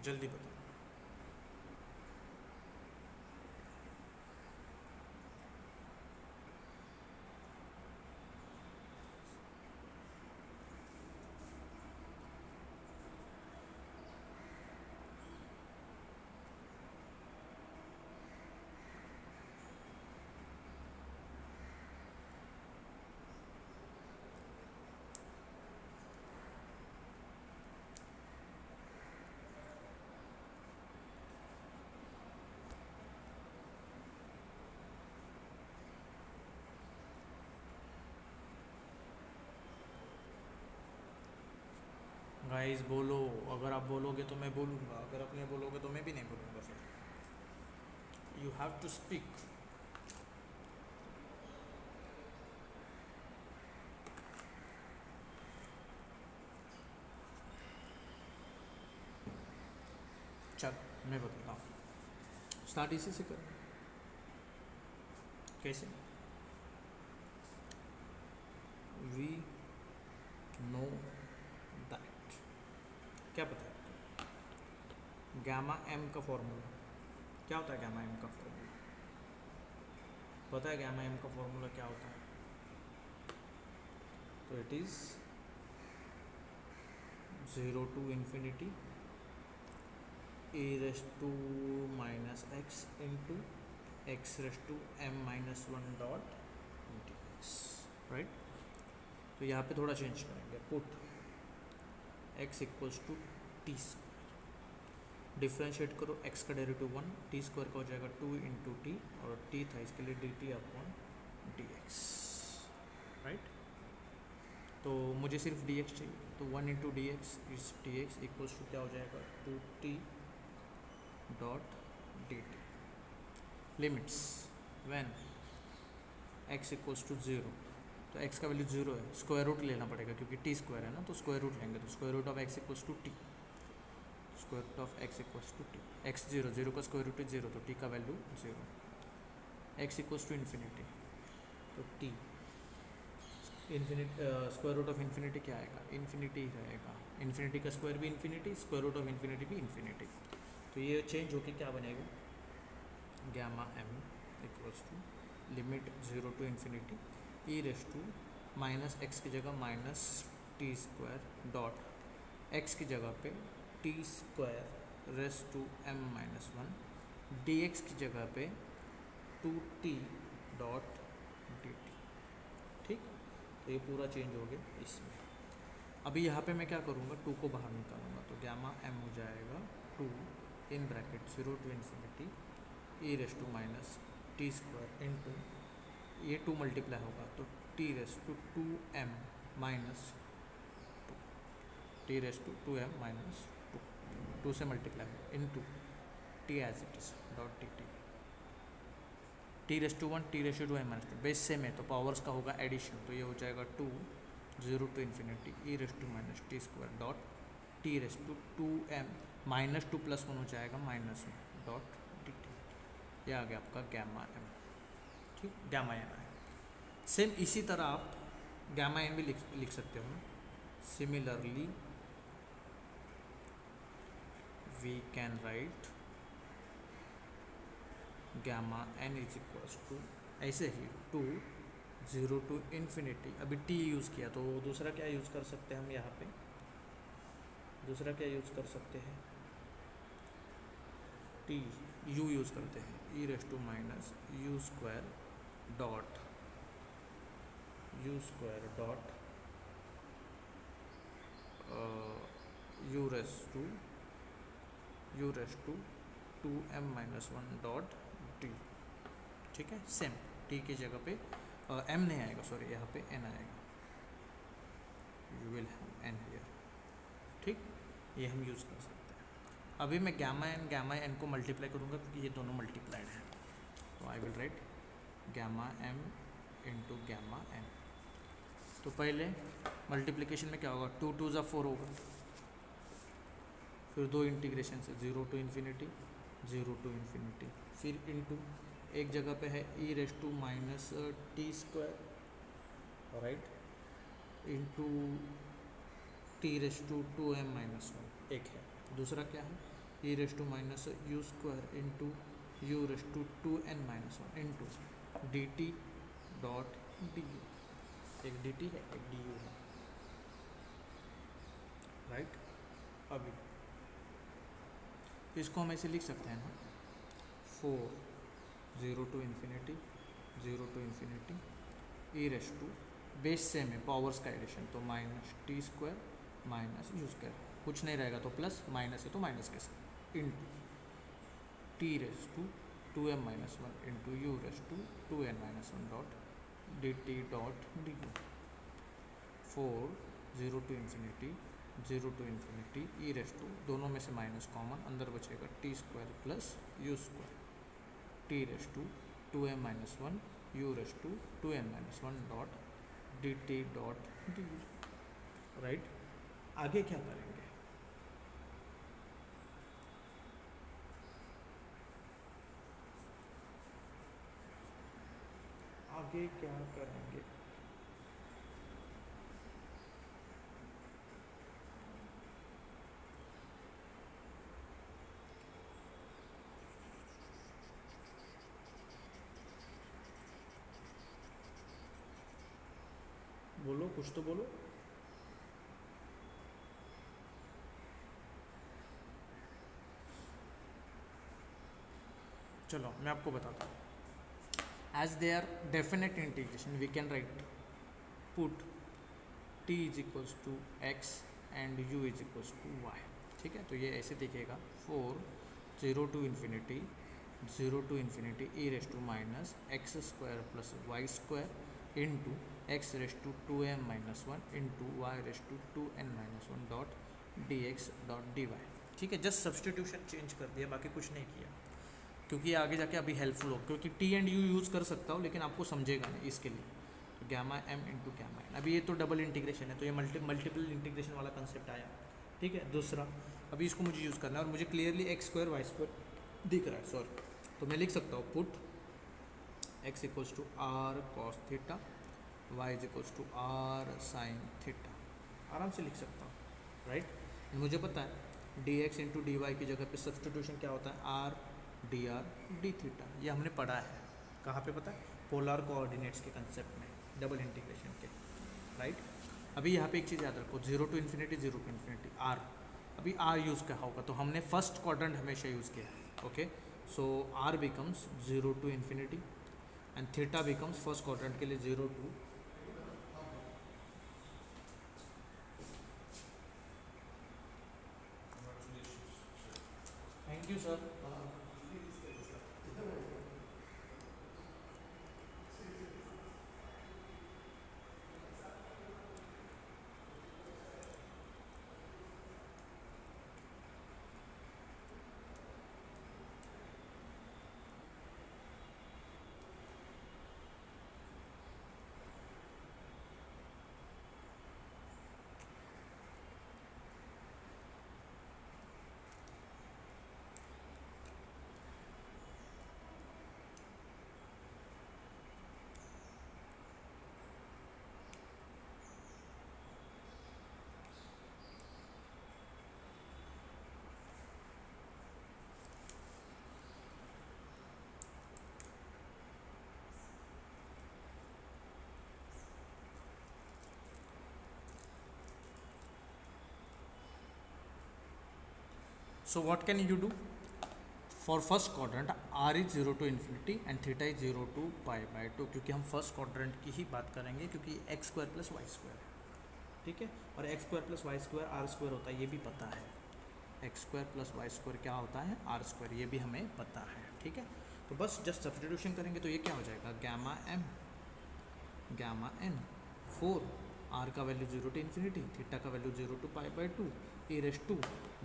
जल्दी बताओ। गाइस बोलो, अगर आप बोलोगे तो मैं बोलूँगा, अगर आप नहीं बोलोगे तो मैं भी नहीं बोलूँगा sir. You have to speak. चल मैं बताता हूँ, स्टार्ट इसी से कर। कैसे? वी नो दैट, क्या पता है? गैमा एम का फॉर्मूला क्या होता है? गैमा एम का फॉर्मूला पता है? गैमा एम का फॉर्मूला क्या होता है? तो it is 0 to infinity e raise to minus x into x raise to m minus 1 dot dx, right. तो यहाँ पे थोड़ा चेंज करेंगे, put x equals to T square, differentiate करो, x का डेरिवेटिव 1, टी स्क्वायर का हो जाएगा 2 इंटू टी, और t था इसके लिए dt अपॉन dx, राइट। तो मुझे सिर्फ dx चाहिए, तो 1 into D x is d x equals to क्या हो जाएगा? 2t dot dt। Limits when x equals to 0, तो x का वैल्यू 0 है, स्क्वायर रूट लेना पड़ेगा क्योंकि t स्क्वायर है ना, तो स्क्वायर रूट लेंगे, तो square root of x equals to T, square root of x equals to t, x 0, 0 का स्क्वायर रूट इज 0, तो t का value 0, x equals to infinity, तो t infinity, square root of infinity क्या आएगा? Infinity ही रहेगा, infinity का square भी infinity, square root of infinity भी इन्फिनिटी, तो ये चेंज होके क्या बनेगा? Gamma m equals to limit 0 to infinity E raise to minus x की जगह minus t square dot x की जगह पे t square raise to m minus 1 D x की जगह पे 2t डॉट डी टी, ठीक। तो ये पूरा चेंज हो गया इसमें। अभी यहाँ पे मैं क्या करूँगा? 2 को बाहर निकालूंगा, तो गैमा m हो जाएगा 2 in bracket 0 to infinity E raise to minus t square into ये 2 मल्टीप्लाई होगा, तो t raise to 2m minus 2, t raise to 2m minus 2 से मल्टीप्लाई होगा into t as it is dot t t, t raise to 1 T raise to m minus 2, base same है तो powers का होगा addition, तो ये हो जाएगा 2 0 to infinity E raise to minus t square dot t raise to 2m minus 2 plus 1 हो जाएगा माइनस 1 डॉट टी टी। ये आ गया आपका गैमा m, ठीक, गैमा एम है। सेम इसी तरह आप गैमा एम भी लिख सकते हो। Similarly we can write gamma N is equals to ऐसे ही 2 0 टू इन्फिनिटी, अभी टी यूज़ किया तो दूसरा क्या यूज़ कर सकते हैं हम यहाँ पे? दूसरा क्या यूज़ कर सकते हैं? टी यू यूज़ करते हैं, e raise to minus u square dot u raise to 2m-1 dot t. ठीक है, सेम टी की जगह पे m नहीं आएगा, सॉरी यहाँ पे n आएगा, you will have n here. ठीक, ये हम यूज़ कर सकते हैं। अभी मैं गामा एन को मल्टीप्लाई करूँगा क्योंकि ये दोनों मल्टीप्लाइड हैं, तो I will write gamma m into gamma n। तो पहले मल्टीप्लिकेशन में क्या होगा, 2 2 ज़ा 4 होगा, फिर दो इंटीग्रेशन से 0 to infinity, फिर इंटू एक जगह पे है ई raise to minus t square, right, into t raise to 2m-1 एक है। दूसरा क्या है, ई raise to minus u square into u raise to 2n-1 into d t dot d u. एक डी टी है, एक डी यू है, right. अभी इसको हम ऐसे लिख सकते हैं ना, 4 0 to infinity e raise to, base same है, पावर्स का एडिशन, तो minus t square minus u square, कुछ नहीं रहेगा तो प्लस, माइनस है तो माइनस के साथ, into t raise to 2m-1 into u raise to 2n-1 dot d t dot d u. 4 0 to infinity e raise to, दोनों में से माइनस कॉमन, अंदर बचेगा t square plus u square, t raise to 2m-1 u raise to 2n-1 dot d t dot d u, right. आगे क्या करेंगे, आगे क्या करेंगे, बोलो, कुछ तो बोलो। चलो मैं आपको बताता हूँ, as they are definite integration we can write put t is equals to x and u is equals to y। ठीक है, तो ये ऐसे दिखेगा, 4 0 to infinity e raise to minus x square plus y square into x raise to 2m-1 into y raise to 2n-1 dot D x dot D Y. ठीक है, just substitution change कर दिया, बाकी कुछ नहीं किया, क्योंकि ये आगे जाके अभी हेल्पफुल हो, क्योंकि टी एंड यू यूज़ कर सकता हूँ लेकिन आपको समझेगा नहीं इसके लिए, तो gamma m into gamma n। अभी ये तो डबल इंटीग्रेशन है, तो ये मल्टीपल इंटीग्रेशन वाला कंसेप्ट आया। ठीक है, दूसरा अभी इसको मुझे यूज़ करना है और मुझे clearly x square y square दिख रहा है, सॉरी, तो मैं लिख सकता हूँ put x equals to r cos theta, y is equals to r sine theta, आराम से लिख सकता हूँ, राइट। मुझे पता है d x into d y की जगह पे सब्सटीट्यूशन क्या होता है, r d r d theta, ये हमने पढ़ा है, कहाँ पे पता है, पोलर कोऑर्डिनेट्स के कंसेप्ट में, डबल इंटीग्रेशन के, राइट। अभी यहाँ पे एक चीज़ याद रखो, 0 to infinity आर, अभी आर यूज़ क्या होगा, तो हमने फर्स्ट क्वाड्रेंट हमेशा यूज़ किया है, okay. So r becomes 0 to infinity and theta becomes first quadrant के लिए 0 to, thank you sir. So what can you do? For first quadrant r is 0 to infinity and theta is 0 to pi by 2, क्योंकि हम first quadrant की ही बात करेंगे क्योंकि x square plus y square है, ठीक है। और x square plus y square r square होता है, ये भी पता है। X square plus y square क्या होता है, आर स्क्वायर, ये भी हमें पता है, ठीक है। तो बस जस्ट सब्स्टिट्यूशन करेंगे तो ये क्या हो जाएगा, gamma m gamma n 4, r का वैल्यू 0 टू इन्फिनिटी, थीटा का value 0 to pi by 2 e raise to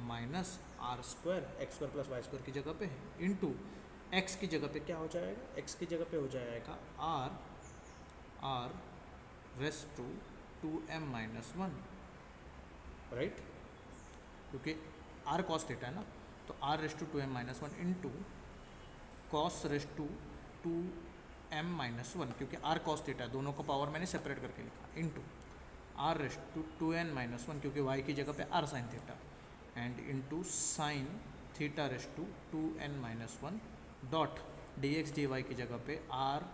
minus r square, x square plus y square की जगह पे है, इंटू एक्स की जगह पे क्या हो जाएगा, एक्स की जगह पे हो जाएगा r raise to 2m minus 1, right, क्योंकि आर कॉस थीटा है ना, तो r raise to 2m minus 1 into cos raise to 2m minus 1, क्योंकि आर कॉस थीटा है, दोनों को पावर मैंने सेपरेट करके लिखा, into r raise to 2n minus 1, क्योंकि y की जगह पे r sine theta, and into sine theta raise to 2n minus 1 dot D x d y की जगह पे r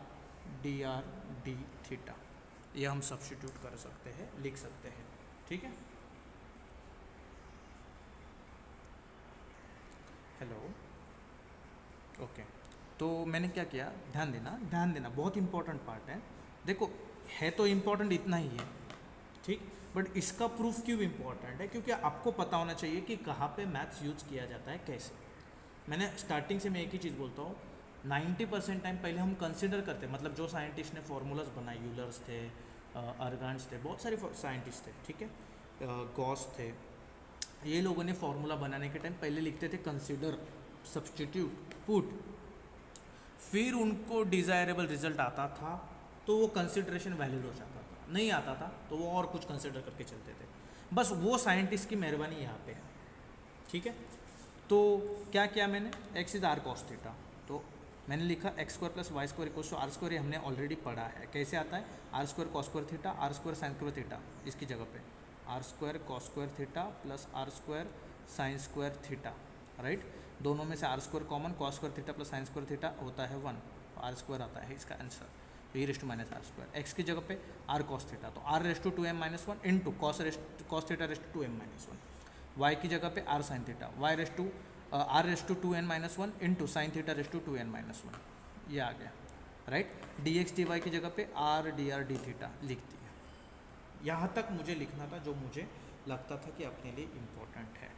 d r d theta, ये हम सब्स्टिट्यूट कर सकते हैं, लिख सकते हैं, ठीक है। Hello, okay. तो मैंने क्या किया, ध्यान देना, बहुत इंपॉर्टेंट पार्ट है। देखो, है तो इम्पोर्टेंट इतना ही है, ठीक, बट इसका प्रूफ क्यों इम्पोर्टेंट है, क्योंकि आपको पता होना चाहिए कि कहाँ पे मैथ्स यूज़ किया जाता है, कैसे। मैंने स्टार्टिंग से मैं एक ही चीज़ बोलता हूँ, 90% टाइम पहले हम कंसिडर करते, मतलब जो साइंटिस्ट ने फार्मूलाज बनाए, यूलर्स थे, अर्गान्स थे, बहुत सारे साइंटिस्ट थे, ठीक है, गॉस थे, ये लोगों ने फार्मूला बनाने के टाइम पहले लिखते थे कंसिडर, सब्स्टिट्यूट, पुट, फिर उनको डिज़ायरेबल रिजल्ट आता था तो वो कंसिडरेशन वैलिड हो जाता था, नहीं आता था तो वो और कुछ कंसिडर करके चलते थे। बस वो साइंटिस्ट की मेहरबानी यहाँ पे है, ठीक है। तो क्या किया मैंने, x is r cos theta, तो मैंने लिखा x square plus y square equals to r square, ये हमने ऑलरेडी पढ़ा है, कैसे आता है, r square cos square theta, r square sine square theta, इसकी जगह पे r square cos square theta plus r square sine square theta, right. दोनों में से r square common, cos square theta plus sine square theta होता है 1, are square आता है इसका आंसर, तो e raise to minus r square, x की जगह पे आर कॉस थीटा, तो r raise to 2m minus 1 into cos theta raise to 2m minus 1, y की जगह पे r sine theta, y raise to r raise to 2n minus 1 into sine theta raise to 2n minus 1, ये आ गया, right. D x d y की जगह पे r d theta लिख दिया। यहाँ तक मुझे लिखना था जो मुझे लगता था कि अपने लिए इम्पोर्टेंट है,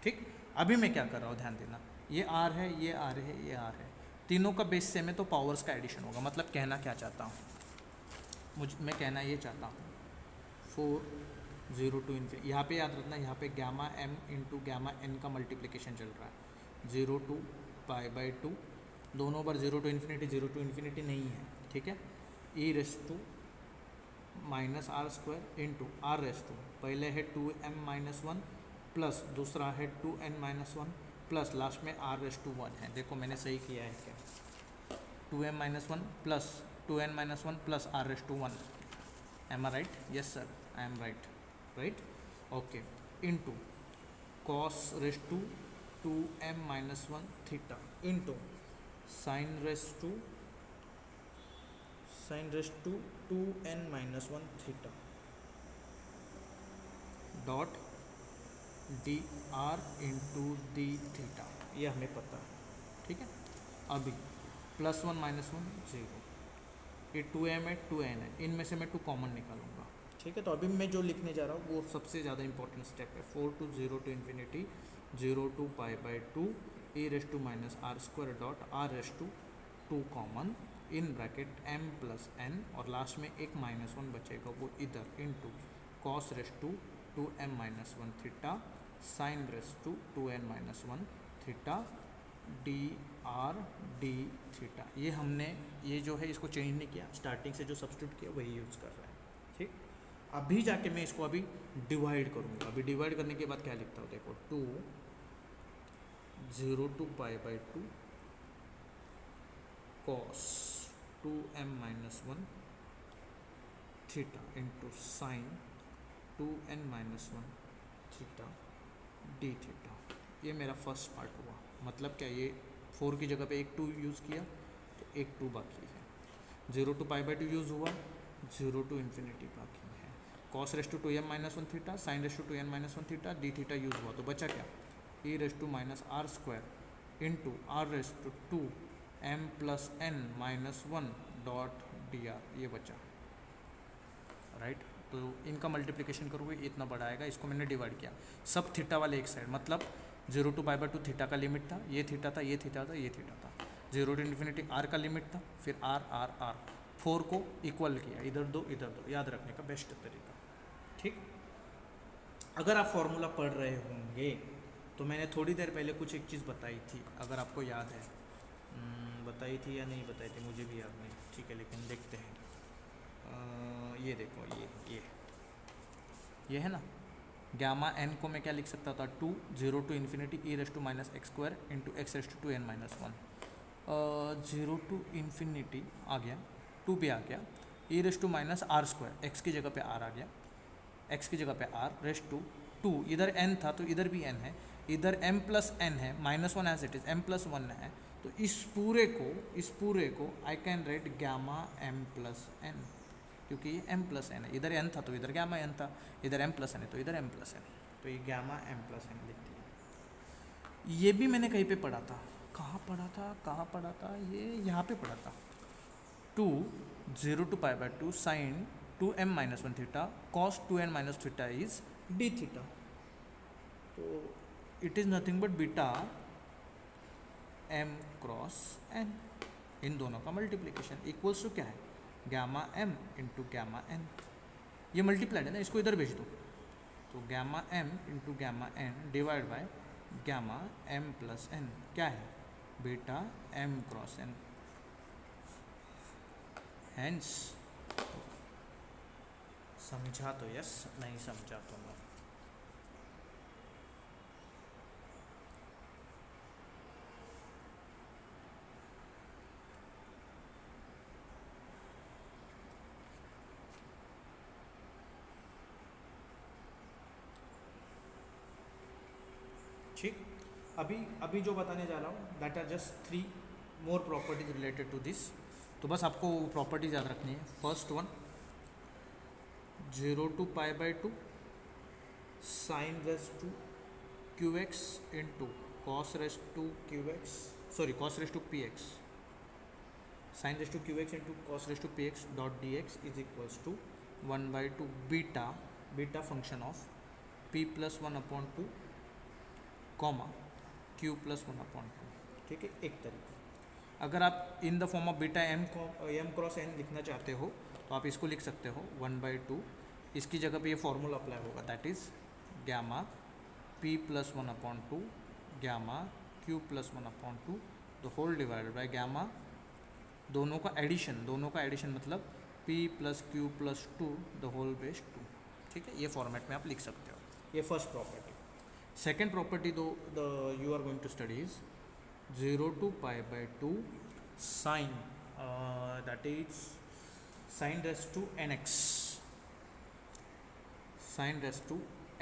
ठीक। अभी मैं क्या कर रहा हूँ, ध्यान देना, ये आर है, ये आर है, ये आर है, तीनों का बेस सेम है तो पावर्स का एडिशन होगा। मतलब कहना क्या चाहता हूँ, मैं कहना ये चाहता हूँ 4 0 टू इन्फिनिटी, यहाँ पे याद रखना, यहाँ पे gamma m into gamma n का मल्टीप्लिकेशन चल रहा है, 0 टू पाई बाय 2, दोनों बार 0 टू इन्फिनिटी नहीं है, ठीक है, ई raise to minus r square into r raise to, पहले है 2m माइनस 1 प्लस दूसरा है 2n माइनस 1 प्लस लास्ट में आर रेस टू 1 है। देखो मैंने सही किया है क्या, 2m minus 1 plus 2n minus 1 plus r raise to 1, am I right, yes sir I am right, right, okay, into cos raise to 2m minus 1 theta into sine raise to 2n minus 1 theta dot d r into D theta, ये हमें पता है, ठीक है। अभी +1 -1 0, ये 2m है 2n है, इनमें से मैं 2 कॉमन निकालूंगा, ठीक है। तो अभी मैं जो लिखने जा रहा हूँ वो सबसे ज़्यादा इंपॉर्टेंट स्टेप है, 4 to 0 to infinity 0 to pi by 2 e raise to minus r square dot r raise to 2 common in bracket m plus n, और लास्ट में एक -1 बचेगा वो इधर into cos raise to 2m minus 1 theta sine raise to 2n minus 1 theta d r d theta. ये हमने ये जो है इसको चेंज नहीं किया, स्टार्टिंग से जो सब्स्टिट्यूट किया वही यूज़ कर रहा है, ठीक। अभी जाके मैं इसको अभी डिवाइड करूँगा, अभी डिवाइड करने के बाद क्या लिखता हूँ देखो, 2 0 to pi by 2 cos 2m minus 1 theta into sine 2n minus 1 theta D theta. ये मेरा फर्स्ट पार्ट हुआ, मतलब क्या, ये 4 की जगह पे एक 2 यूज़ किया तो एक 2 बाकी है, 0 to पाई बाय 2 यूज़ हुआ, 0 to इन्फिनिटी बाकी है, cos raise to 2m minus 1 theta sine raise to 2n minus 1 theta D theta use हुआ, तो बचा क्या, e raise to minus r square into r raise to 2m+n-1 dot dr, ये बचा right. तो इनका मल्टीप्लिकेशन करोगे इतना बड़ा आएगा, इसको मैंने डिवाइड किया सब थीटा वाले एक साइड, मतलब 0 to π/2 थीटा का लिमिट था, ये थीटा था, ये थीटा था, ये थीटा था, 0 to इन्फिनिटी आर का लिमिट था, फिर आर आर आर 4 को इक्वल किया, इधर दो इधर दो, याद रखने का बेस्ट तरीका। ठीक, अगर आप फॉर्मूला पढ़ रहे होंगे तो मैंने थोड़ी देर पहले कुछ एक चीज़ बताई थी, अगर आपको याद है, बताई थी या नहीं बताई थी मुझे भी याद नहीं, ठीक है, लेकिन देखते हैं। ये देखो, ये है ना, गामा एन को मैं क्या लिख सकता था, 2 0 to infinity e⁻x² into x⁻n-1, 0 to infinity आ गया, 2 भी आ गया, e⁻r², x की जगह पे r आ गया, x की जगह पे r रेस्ट टू 2, इधर n था तो इधर भी n है, इधर m+n है, -1 एज इट इज़, m+1 है, तो इस पूरे को I can write gamma m+n, क्योंकि ये m+n है, इधर n था तो इधर गामा n था, इधर m+n है तो इधर m+n, तो ये गामा m+n लिखती है। ये भी मैंने कहीं पे पढ़ा था, कहाँ पढ़ा था, ये यहाँ पे पढ़ा था, 2 0 to π/2 sin 2m-1 थीटा cos 2n- थीटा इज d थीटा, तो it is nothing but beta m cross n, इन दोनों का मल्टीप्लिकेशन इक्वल्स टू क्या है, gamma m into gamma n, ये मल्टीप्लाइड है ना, इसको इधर भेज दो, तो gamma m into gamma n divide by gamma m+n, क्या है, beta m cross n, hence समझा तो यस, नहीं समझा तो नो। ठीक, अभी जो बताने जा रहा हूँ that are just 3 more properties related to this, तो बस आपको प्रॉपर्टीज याद रखनी है। First one, 0 to π/2 sin raise to qx into cos raise to px, sin raise to qx into cos raise to px dot dx is equals to 1/2 beta function of p+1/2 comma q+1/2, ठीक है, एक तरीका। अगर आप in the form of beta m cross n लिखना चाहते हो तो आप इसको लिख सकते हो 1/2, इसकी जगह पे ये फॉर्मूला अप्लाई होगा, that is gamma p+1/2 gamma q+1/2 the whole divided by gamma, दोनों का एडिशन मतलब p+q+2 द होल बेस 2, ठीक है, ये फॉर्मेट में आप लिख सकते हो। ये फर्स्ट प्रॉपर्टी। सेकेंड प्रॉपर्टी दो you are going to study is 0 to π/2 sin that is sin raised to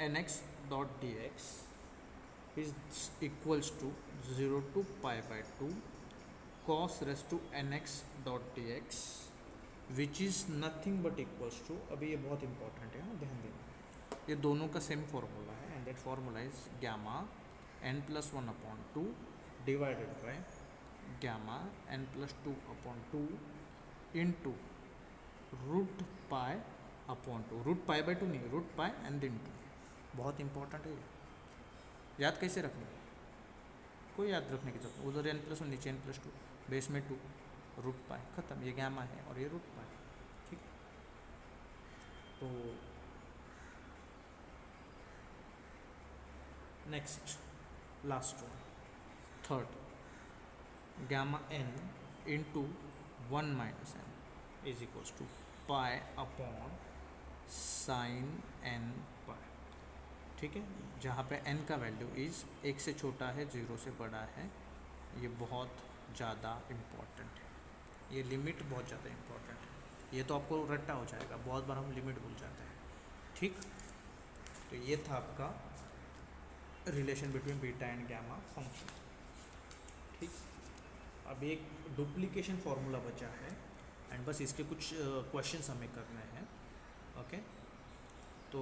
nx dot dx is equals to 0 to π/2 cos raised to nx dot dx which is nothing but equals to, अभी ये बहुत important है, ध्यान देना, ये दोनों का same formula है, and that formula is gamma n+1/2 divided by gamma n+2/2 into root π/2 नहीं, रूट पाई एंड देन 2, बहुत इंपॉर्टेंट है ये, याद कैसे रखना, कोई याद रखने की जरूरत, उधर n+1 नीचे n+2 बेस में 2 रूट पाई खत्म, ये गामा है और ये रूट पाई, ठीक। तो next last one, third, gamma n into 1 - n is equals to pi upon sine n pi, ठीक है, जहाँ पे n का वैल्यू इज़ 1 से छोटा है 0 से बड़ा है, ये बहुत ज़्यादा इम्पोर्टेंट है, ये लिमिट बहुत ज़्यादा इम्पोर्टेंट है, ये तो आपको रट्टा हो जाएगा, बहुत बार हम लिमिट भूल जाते हैं, ठीक। तो ये था आपका relation between beta and gamma function, ठीक। अब एक डुप्लीकेशन फार्मूला बचा है एंड बस इसके कुछ क्वेश्चंस हमें करने हैं, ओके। तो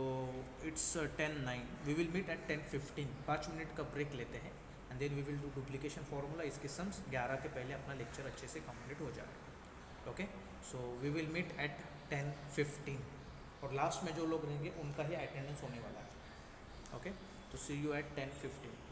it's 10:09, we will meet at 10:15, 5 minute का ब्रेक लेते हैं and then we will do duplication formula. इसके सम्स 11 के पहले अपना लेक्चर अच्छे से कंप्लीट हो जाएगा. Okay, so we will meet at 10:15 और लास्ट में जो लोग रहेंगे उनका ही अटेंडेंस होने वाला है. ओके, तो सी यू एट 10:15.